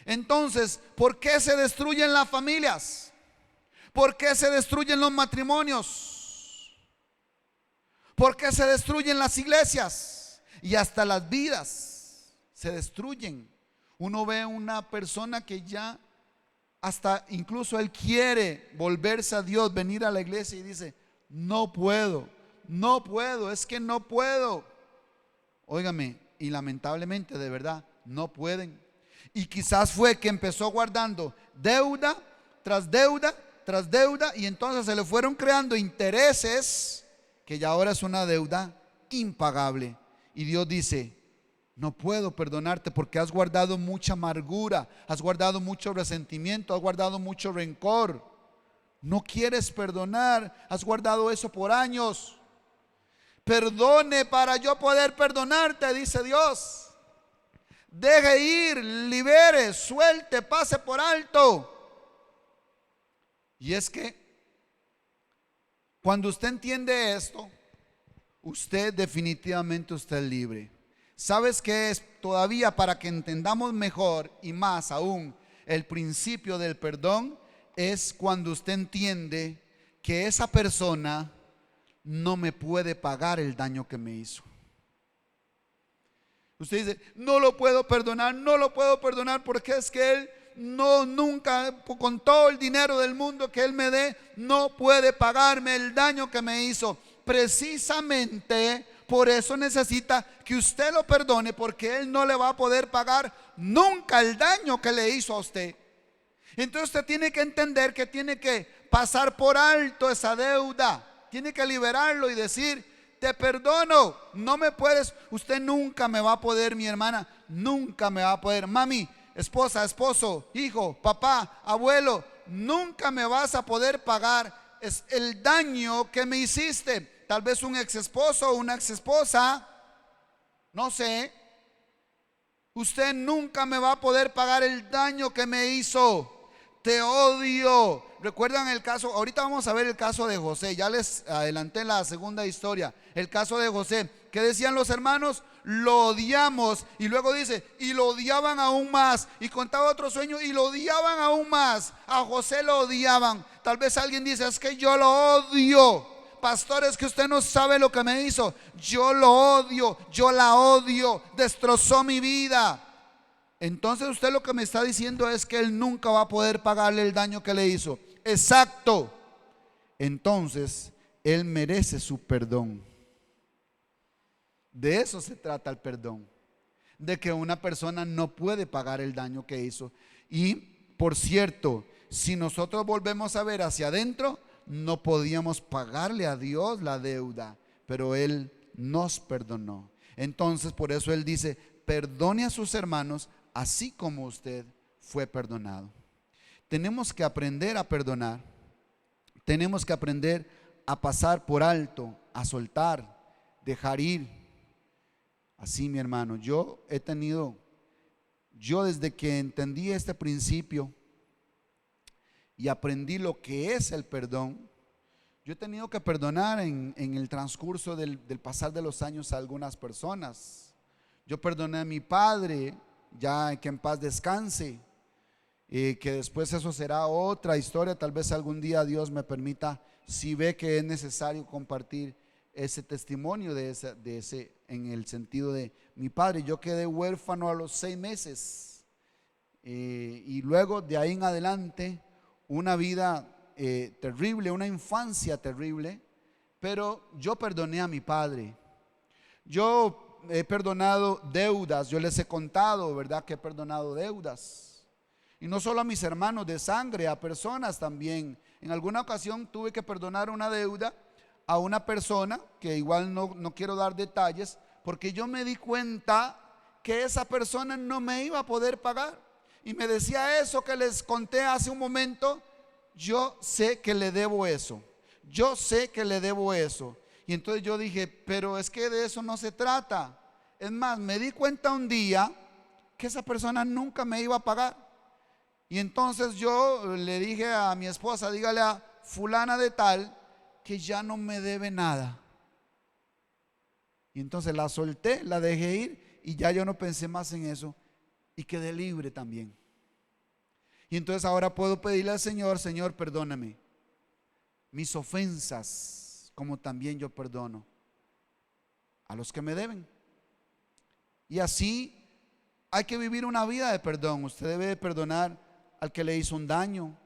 Entonces, ¿por qué se destruyen las familias? ¿Por qué se destruyen los matrimonios? ¿Por qué se destruyen las iglesias? Y hasta las vidas se destruyen. Uno ve una persona que ya hasta incluso él quiere volverse a Dios, venir a la iglesia y dice: no puedo, es que no puedo. Óigame, y lamentablemente de verdad no pueden. Y quizás fue que empezó guardando deuda tras deuda tras deuda, y entonces se le fueron creando intereses que ya ahora es una deuda impagable. Y Dios dice: no puedo perdonarte porque has guardado mucha amargura, has guardado mucho resentimiento, has guardado mucho rencor. No quieres perdonar, has guardado eso por años. Perdone para yo poder perdonarte, dice Dios. Deje ir, libere, suelte, pase por alto. Y es que cuando usted entiende esto, usted definitivamente usted es libre. ¿Sabes qué es? Todavía para que entendamos mejor y más aún el principio del perdón, es cuando usted entiende que esa persona no me puede pagar el daño que me hizo. Usted dice: no lo puedo perdonar porque es que él nunca, con todo el dinero del mundo que él me dé, no puede pagarme el daño que me hizo. Precisamente por eso necesita que usted lo perdone, porque él no le va a poder pagar nunca el daño que le hizo a usted. Entonces usted tiene que entender que tiene que pasar por alto esa deuda, tiene que liberarlo y decir: te perdono, no me puedes, usted nunca me va a poder, mi hermana, nunca me va a poder, mami, esposa, esposo, hijo, papá, abuelo, nunca me vas a poder pagar es el daño que me hiciste. Tal vez un ex esposo o una ex esposa, no sé, usted nunca me va a poder pagar el daño que me hizo. Te odio. ¿Recuerdan el caso? Ahorita vamos a ver el caso de José. Ya les adelanté la segunda historia. El caso de José. ¿Qué decían los hermanos? Lo odiamos. Y luego dice, y lo odiaban aún más. Y contaba otro sueño y lo odiaban aún más. A José lo odiaban. Tal vez alguien dice, es que yo lo odio. Pastor, es que usted no sabe lo que me hizo. Yo lo odio, yo la odio. Destrozó mi vida. Entonces usted lo que me está diciendo es que él nunca va a poder pagarle el daño que le hizo. Exacto. Entonces él merece su perdón. De eso se trata el perdón. De que una persona no puede pagar el daño que hizo. Y por cierto, si nosotros volvemos a ver hacia adentro, no podíamos pagarle a Dios la deuda, pero Él nos perdonó. Entonces por eso Él dice, perdone a sus hermanos así como usted fue perdonado. Tenemos que aprender a perdonar. Tenemos que aprender a pasar por alto, a soltar, dejar ir. Así, mi hermano, yo desde que entendí este principio y aprendí lo que es el perdón, yo he tenido que perdonar en el transcurso del pasar de los años a algunas personas. Yo perdoné a mi padre, ya que en paz descanse, que después eso será otra historia. Tal vez algún día Dios me permita, si ve que es necesario, compartir ese testimonio de ese en el sentido de mi padre. Yo quedé huérfano a los 6 meses y luego de ahí en adelante una vida terrible, una infancia terrible, pero yo perdoné a mi padre. Yo he perdonado deudas, yo les he contado, ¿verdad? Que he perdonado deudas. Y no solo a mis hermanos de sangre, a personas también. En alguna ocasión tuve que perdonar una deuda a una persona, que igual no quiero dar detalles, porque yo me di cuenta que esa persona no me iba a poder pagar. Y me decía eso que les conté hace un momento, yo sé que le debo eso, yo sé que le debo eso. Y entonces yo dije, pero es que de eso no se trata. Es más, me di cuenta un día que esa persona nunca me iba a pagar. Y entonces yo le dije a mi esposa, dígale a fulana de tal que ya no me debe nada. Y entonces la solté, la dejé ir y ya yo no pensé más en eso y quedé libre también. Y entonces ahora puedo pedirle al Señor, Señor, perdóname mis ofensas, como también yo perdono a los que me deben. Y así hay que vivir una vida de perdón. Usted debe perdonar al que le hizo un daño.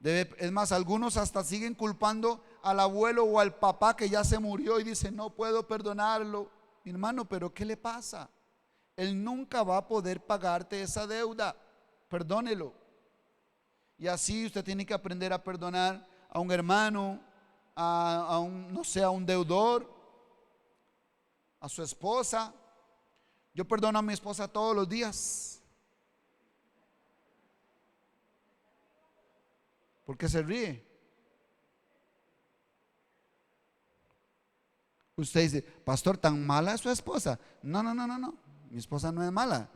Es más, algunos hasta siguen culpando al abuelo o al papá que ya se murió y dicen, no puedo perdonarlo. Mi hermano, pero ¿qué le pasa? Él nunca va a poder pagarte esa deuda. Perdónelo. Y así usted tiene que aprender a perdonar a un hermano, a un, no sé, a un deudor, a su esposa. Yo perdono a mi esposa todos los días. ¿Por qué se ríe? Usted dice, pastor, ¿tan mala es su esposa? No, mi esposa no es mala,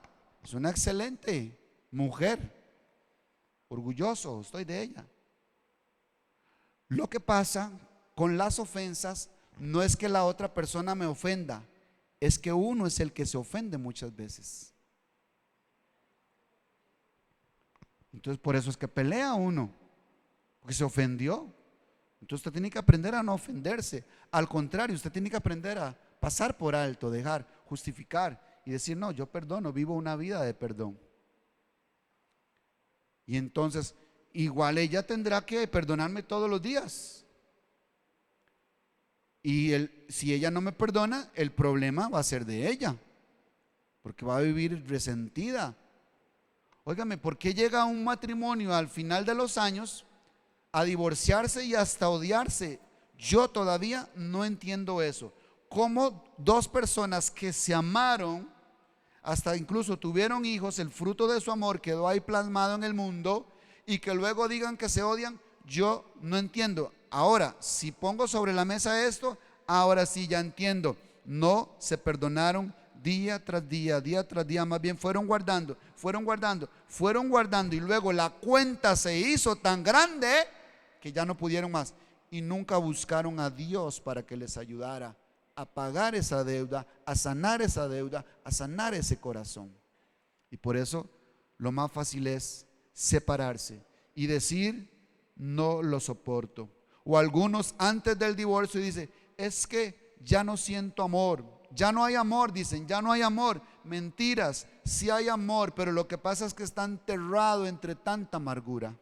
es una excelente mujer. Orgulloso estoy de ella. Lo que pasa con las ofensas no es que la otra persona me ofenda, es que uno es el que se ofende muchas veces. Entonces por eso es que pelea uno, porque se ofendió. Entonces usted tiene que aprender a no ofenderse. Al contrario, usted tiene que aprender a pasar por alto, dejar, justificar y decir, no, yo perdono, vivo una vida de perdón. Y entonces igual ella tendrá que perdonarme todos los días. Y si ella no me perdona, el problema va a ser de ella, porque va a vivir resentida. Óigame, ¿por qué llega un matrimonio al final de los años a divorciarse y hasta odiarse? Yo todavía no entiendo eso. cómo dos personas que se amaron, hasta incluso tuvieron hijos, el fruto de su amor quedó ahí plasmado en el mundo, y que luego digan que se odian, yo no entiendo. Ahora, si pongo sobre la mesa esto, ahora sí ya entiendo. No se perdonaron día tras día, más bien fueron guardando, y luego la cuenta se hizo tan grande que ya no pudieron más, y nunca buscaron a Dios para que les ayudara a pagar esa deuda, a sanar esa deuda, a sanar ese corazón. Y por eso lo más fácil es separarse y decir: no lo soporto. O algunos antes del divorcio dicen: es que ya no siento amor, ya no hay amor, dicen, ya no hay amor. Mentiras, sí hay amor, pero lo que pasa es que está enterrado entre tanta amargura.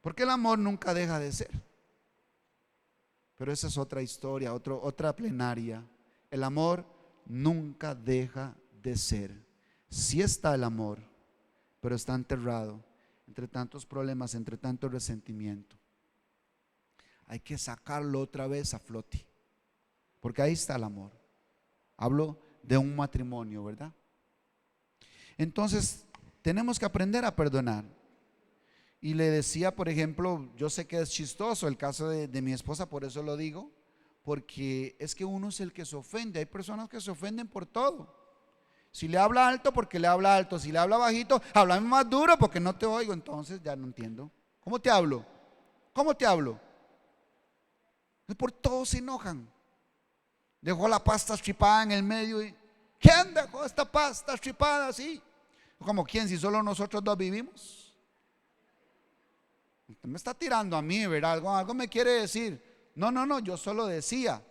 Porque el amor nunca deja de ser. Pero esa es otra historia, otra plenaria. El amor nunca deja de ser. Sí está el amor, pero está enterrado entre tantos problemas, entre tanto resentimiento. Hay que sacarlo otra vez a flote, porque ahí está el amor. Hablo de un matrimonio, ¿verdad? Entonces tenemos que aprender a perdonar. Y le decía, por ejemplo, yo sé que es chistoso el caso de mi esposa, por eso lo digo, porque es que uno es el que se ofende. Hay personas que se ofenden por todo. Si le habla alto, porque le habla alto. Si le habla bajito, háblame más duro porque no te oigo. Entonces ya no entiendo. ¿Cómo te hablo? ¿Cómo te hablo? Por todo se enojan. Dejó la pasta estripada en el medio y ¿quién dejó esta pasta estripada así? ¿Como quién? Si solo nosotros dos vivimos. Usted me está tirando a mí, ¿verdad? Algo me quiere decir. No, yo solo decía.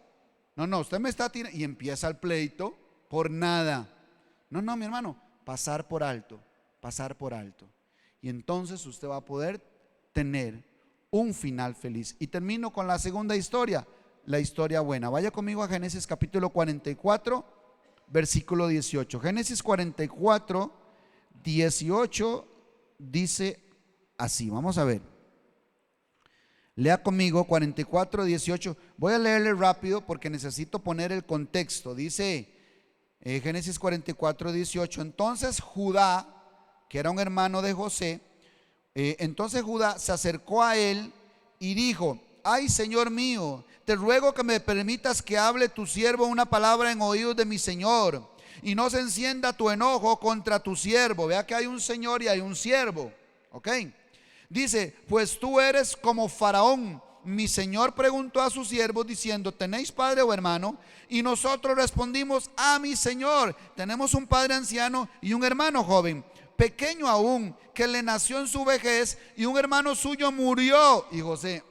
No, usted me está tirando. Y empieza el pleito por nada. No, mi hermano, pasar por alto. Y entonces usted va a poder tener un final feliz. Y termino con la segunda historia, la historia buena. Vaya conmigo a Génesis capítulo 44, versículo 18. Génesis 44, 18 dice así. Vamos a ver. Lea conmigo 44, 18. Voy a leerle rápido porque necesito poner el contexto. Dice Génesis 44, 18. Entonces Judá, que era un hermano de José, entonces Judá se acercó a él y dijo: ay, Señor mío, te ruego que me permitas que hable tu siervo una palabra en oídos de mi Señor, y no se encienda tu enojo contra tu siervo. Vea que hay un Señor y hay un siervo, ¿ok? Dice: pues tú eres como Faraón. Mi señor preguntó a sus siervos diciendo: ¿tenéis padre o hermano? Y nosotros respondimos: a mi señor tenemos un padre anciano y un hermano joven, pequeño aún, que le nació en su vejez, y un hermano suyo murió. Y José,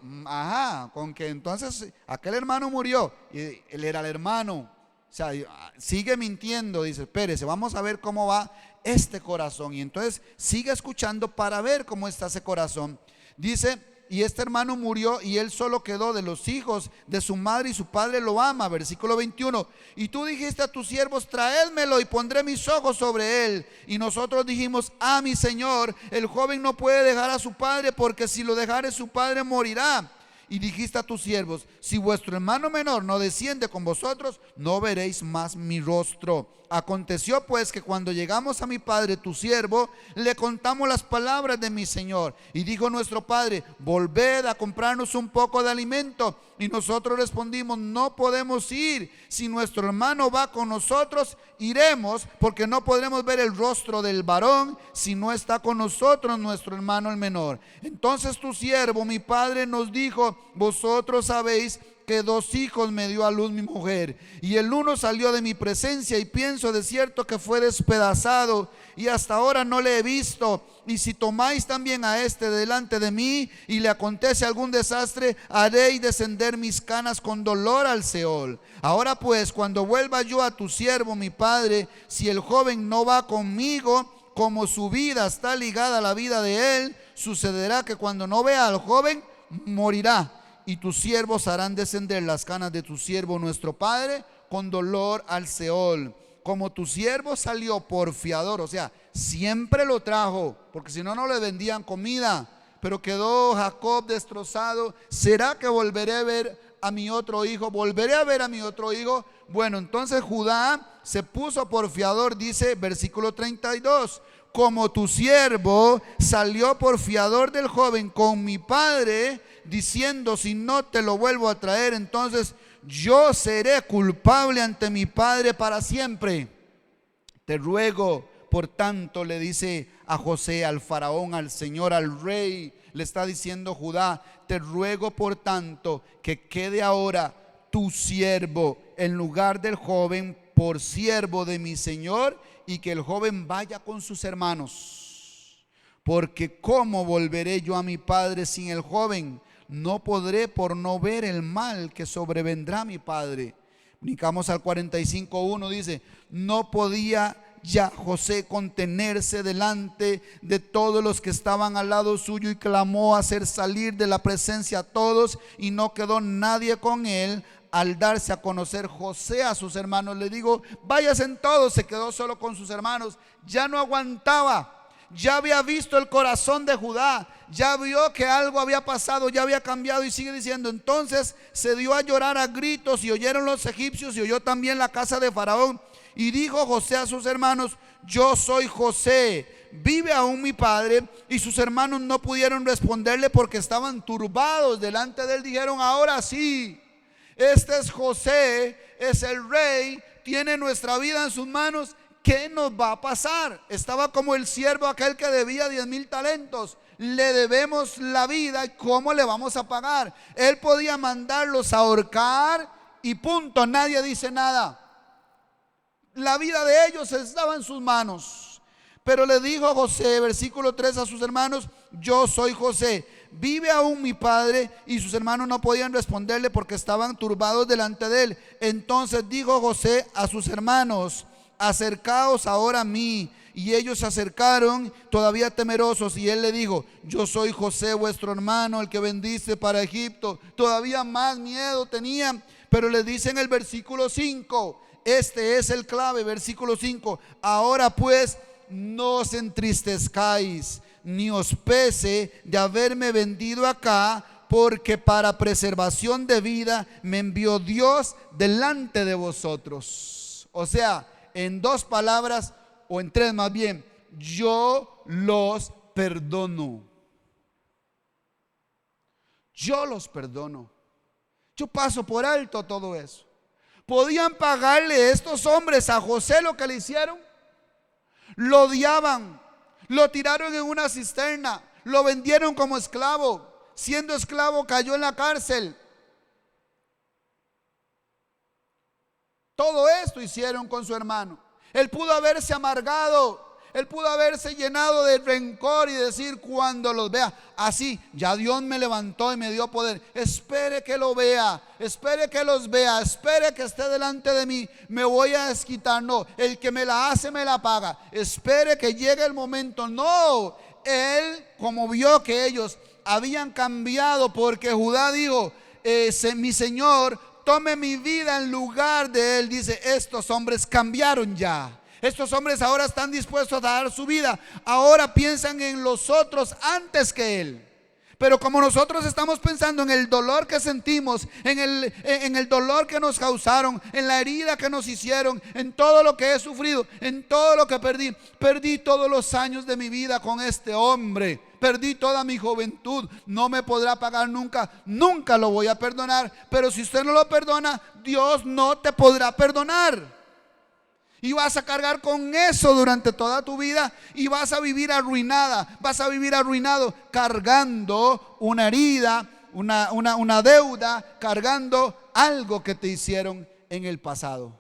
con que entonces aquel hermano murió y él era el hermano. O sea, sigue mintiendo. Dice: espérese, vamos a ver cómo va este corazón. Y entonces sigue escuchando para ver cómo está ese corazón. Dice: y este hermano murió y él solo quedó de los hijos de su madre, y su padre lo ama. Versículo 21. Y tú dijiste a tus siervos: traédmelo y pondré mis ojos sobre él. Y nosotros dijimos: a mi señor, el joven no puede dejar a su padre, porque si lo dejare su padre morirá. Y dijiste a tus siervos: si vuestro hermano menor no desciende con vosotros, no veréis más mi rostro. Aconteció pues que cuando llegamos a mi padre tu siervo, le contamos las palabras de mi señor. Y dijo nuestro padre: volved a comprarnos un poco de alimento. Y nosotros respondimos: no podemos ir. Si nuestro hermano va con nosotros, iremos, porque no podremos ver el rostro del varón si no está con nosotros nuestro hermano el menor. Entonces tu siervo, mi padre, nos dijo: vosotros sabéis que 2 hijos me dio a luz mi mujer, y el uno salió de mi presencia, y pienso de cierto que fue despedazado, y hasta ahora no le he visto. Y si tomáis también a este delante de mí, y le acontece algún desastre, haréis descender mis canas con dolor al Seol. Ahora pues, cuando vuelva yo a tu siervo mi padre, si el joven no va conmigo, como su vida está ligada a la vida de él, sucederá que cuando no vea al joven, morirá. Y tus siervos harán descender las canas de tu siervo nuestro padre con dolor al Seol. Como tu siervo salió por fiador, o sea, siempre lo trajo, porque si no, no le vendían comida, pero quedó Jacob destrozado, ¿será que volveré a ver a mi otro hijo, volveré a ver a mi otro hijo. Bueno, entonces Judá se puso por fiador, dice versículo 32, como tu siervo salió por fiador del joven con mi padre, diciendo, si no te lo vuelvo a traer, entonces yo seré culpable ante mi padre para siempre. Te ruego, por tanto, le dice a José, al faraón, al Señor, al rey, le está diciendo Judá, te ruego por tanto que quede ahora tu siervo en lugar del joven por siervo de mi señor, y que el joven vaya con sus hermanos, porque ¿cómo volveré yo a mi padre sin el joven? No podré por no ver el mal que sobrevendrá a mi padre. Brincamos al 45:1, dice, no podía ya José contenerse delante de todos los que estaban al lado suyo, y clamó a hacer salir de la presencia a todos, y no quedó nadie con él. Al darse a conocer José a sus hermanos, le digo, váyanse todos. Se quedó solo con sus hermanos, ya no aguantaba, ya había visto el corazón de Judá, ya vio que algo había pasado, ya había cambiado, y sigue diciendo, entonces se dio a llorar a gritos, y oyeron los egipcios, y oyó también la casa de Faraón. Y dijo José a sus hermanos, yo soy José, ¿vive aún mi padre? Y sus hermanos no pudieron responderle porque estaban turbados delante de él. Dijeron, ahora sí, este es José, es el rey, tiene nuestra vida en sus manos, ¿qué nos va a pasar? Estaba como el siervo aquel que debía 10,000 talentos. Le debemos la vida, ¿y cómo le vamos a pagar? Él podía mandarlos a ahorcar y punto, nadie dice nada. La vida de ellos estaba en sus manos. Pero le dijo José, versículo 3, a sus hermanos, yo soy José, ¿vive aún mi padre? Y sus hermanos no podían responderle porque estaban turbados delante de él. Entonces dijo José a sus hermanos, acercaos ahora a mí. Y ellos se acercaron todavía temerosos, y él le dijo, yo soy José vuestro hermano, el que vendiste para Egipto. Todavía más miedo tenían, pero le dice en el versículo 5, este es el clave, versículo 5, ahora pues no os entristezcáis, ni os pese de haberme vendido acá, porque para preservación de vida me envió Dios delante de vosotros. O sea, en dos palabras, o en tres más bien, yo los perdono. Yo los perdono. Yo paso por alto todo eso. ¿Podían pagarle estos hombres a José lo que le hicieron? Lo odiaban, lo tiraron en una cisterna, lo vendieron como esclavo. Siendo esclavo cayó en la cárcel. Todo esto hicieron con su hermano. Él pudo haberse amargado, él pudo haberse llenado de rencor y decir, cuando los vea, así, ya Dios me levantó y me dio poder. Espere que lo vea, espere que los vea, espere que esté delante de mí, me voy a desquitar. No, el que me la hace me la paga. Espere que llegue el momento. No, él, como vio que ellos habían cambiado, porque Judá dijo, mi señor tome mi vida en lugar de él. Dice, estos hombres cambiaron ya. Estos hombres ahora están dispuestos a dar su vida. Ahora piensan en los otros antes que él. Pero como nosotros estamos pensando en el dolor que sentimos, en el dolor que nos causaron, en la herida que nos hicieron, en todo lo que he sufrido, en todo lo que perdí todos los años de mi vida con este hombre, perdí toda mi juventud, no me podrá pagar nunca, nunca lo voy a perdonar. Pero si usted no lo perdona, Dios no te podrá perdonar. Y vas a cargar con eso durante toda tu vida, y vas a vivir arruinada, vas a vivir arruinado, cargando una herida, una deuda, cargando algo que te hicieron en el pasado.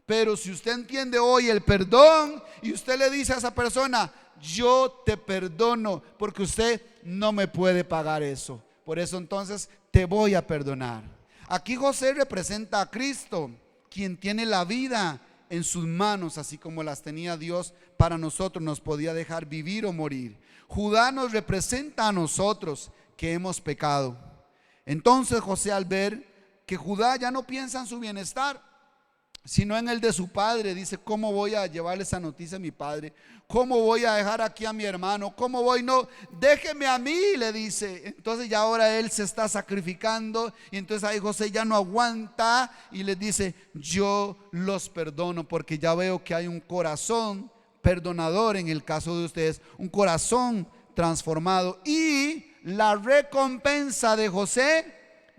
Pero si usted entiende hoy el perdón, y usted le dice a esa persona, yo te perdono, porque usted no me puede pagar eso, por eso entonces te voy a perdonar. Aquí José representa a Cristo, quien tiene la vida en sus manos, así como las tenía Dios para nosotros, nos podía dejar vivir o morir. Judá nos representa a nosotros que hemos pecado. Entonces José, al ver que Judá ya no piensa en su bienestar, sino en el de su padre. Dice, ¿cómo voy a llevarle esa noticia a mi padre? ¿Cómo voy a dejar aquí a mi hermano? ¿Cómo voy? No, déjeme a mí, le dice. Entonces ya ahora él se está sacrificando, y entonces ahí José ya no aguanta y les dice, yo los perdono, porque ya veo que hay un corazón perdonador en el caso de ustedes, un corazón transformado, y la recompensa de José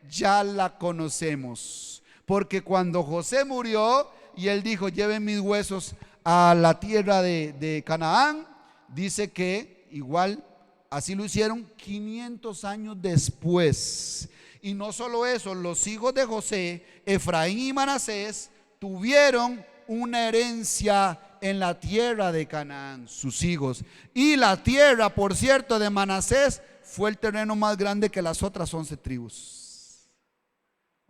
ya la conocemos. Porque cuando José murió y él dijo, lleven mis huesos a la tierra de Canaán, dice que igual así lo hicieron 500 años después. Y no solo eso, los hijos de José, Efraín y Manasés, tuvieron una herencia en la tierra de Canaán, sus hijos. Y la tierra, por cierto, de Manasés fue el terreno más grande que las otras 11 tribus.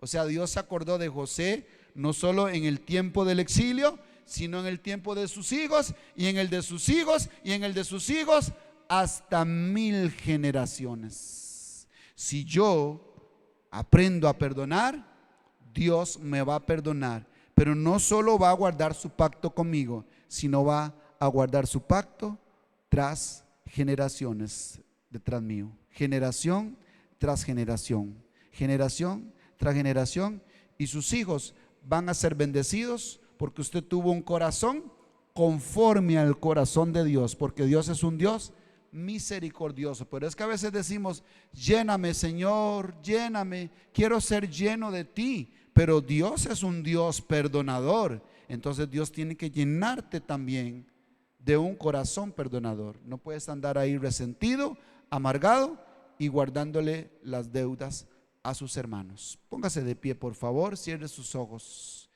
O sea, Dios se acordó de José no solo en el tiempo del exilio, sino en el tiempo de sus hijos, y en el de sus hijos, y en el de sus hijos, hasta 1000 generaciones. Si yo aprendo a perdonar, Dios me va a perdonar, pero no solo va a guardar su pacto conmigo, sino va a guardar su pacto tras generaciones detrás mío, generación tras generación, generación tras generación, y sus hijos van a ser bendecidos porque usted tuvo un corazón conforme al corazón de Dios, porque Dios es un Dios misericordioso. Pero es que a veces decimos, lléname Señor, lléname, quiero ser lleno de ti, pero Dios es un Dios perdonador. Entonces Dios tiene que llenarte también de un corazón perdonador. No puedes andar ahí resentido, amargado y guardándole las deudas a sus hermanos. Póngase de pie, por favor, cierre sus ojos.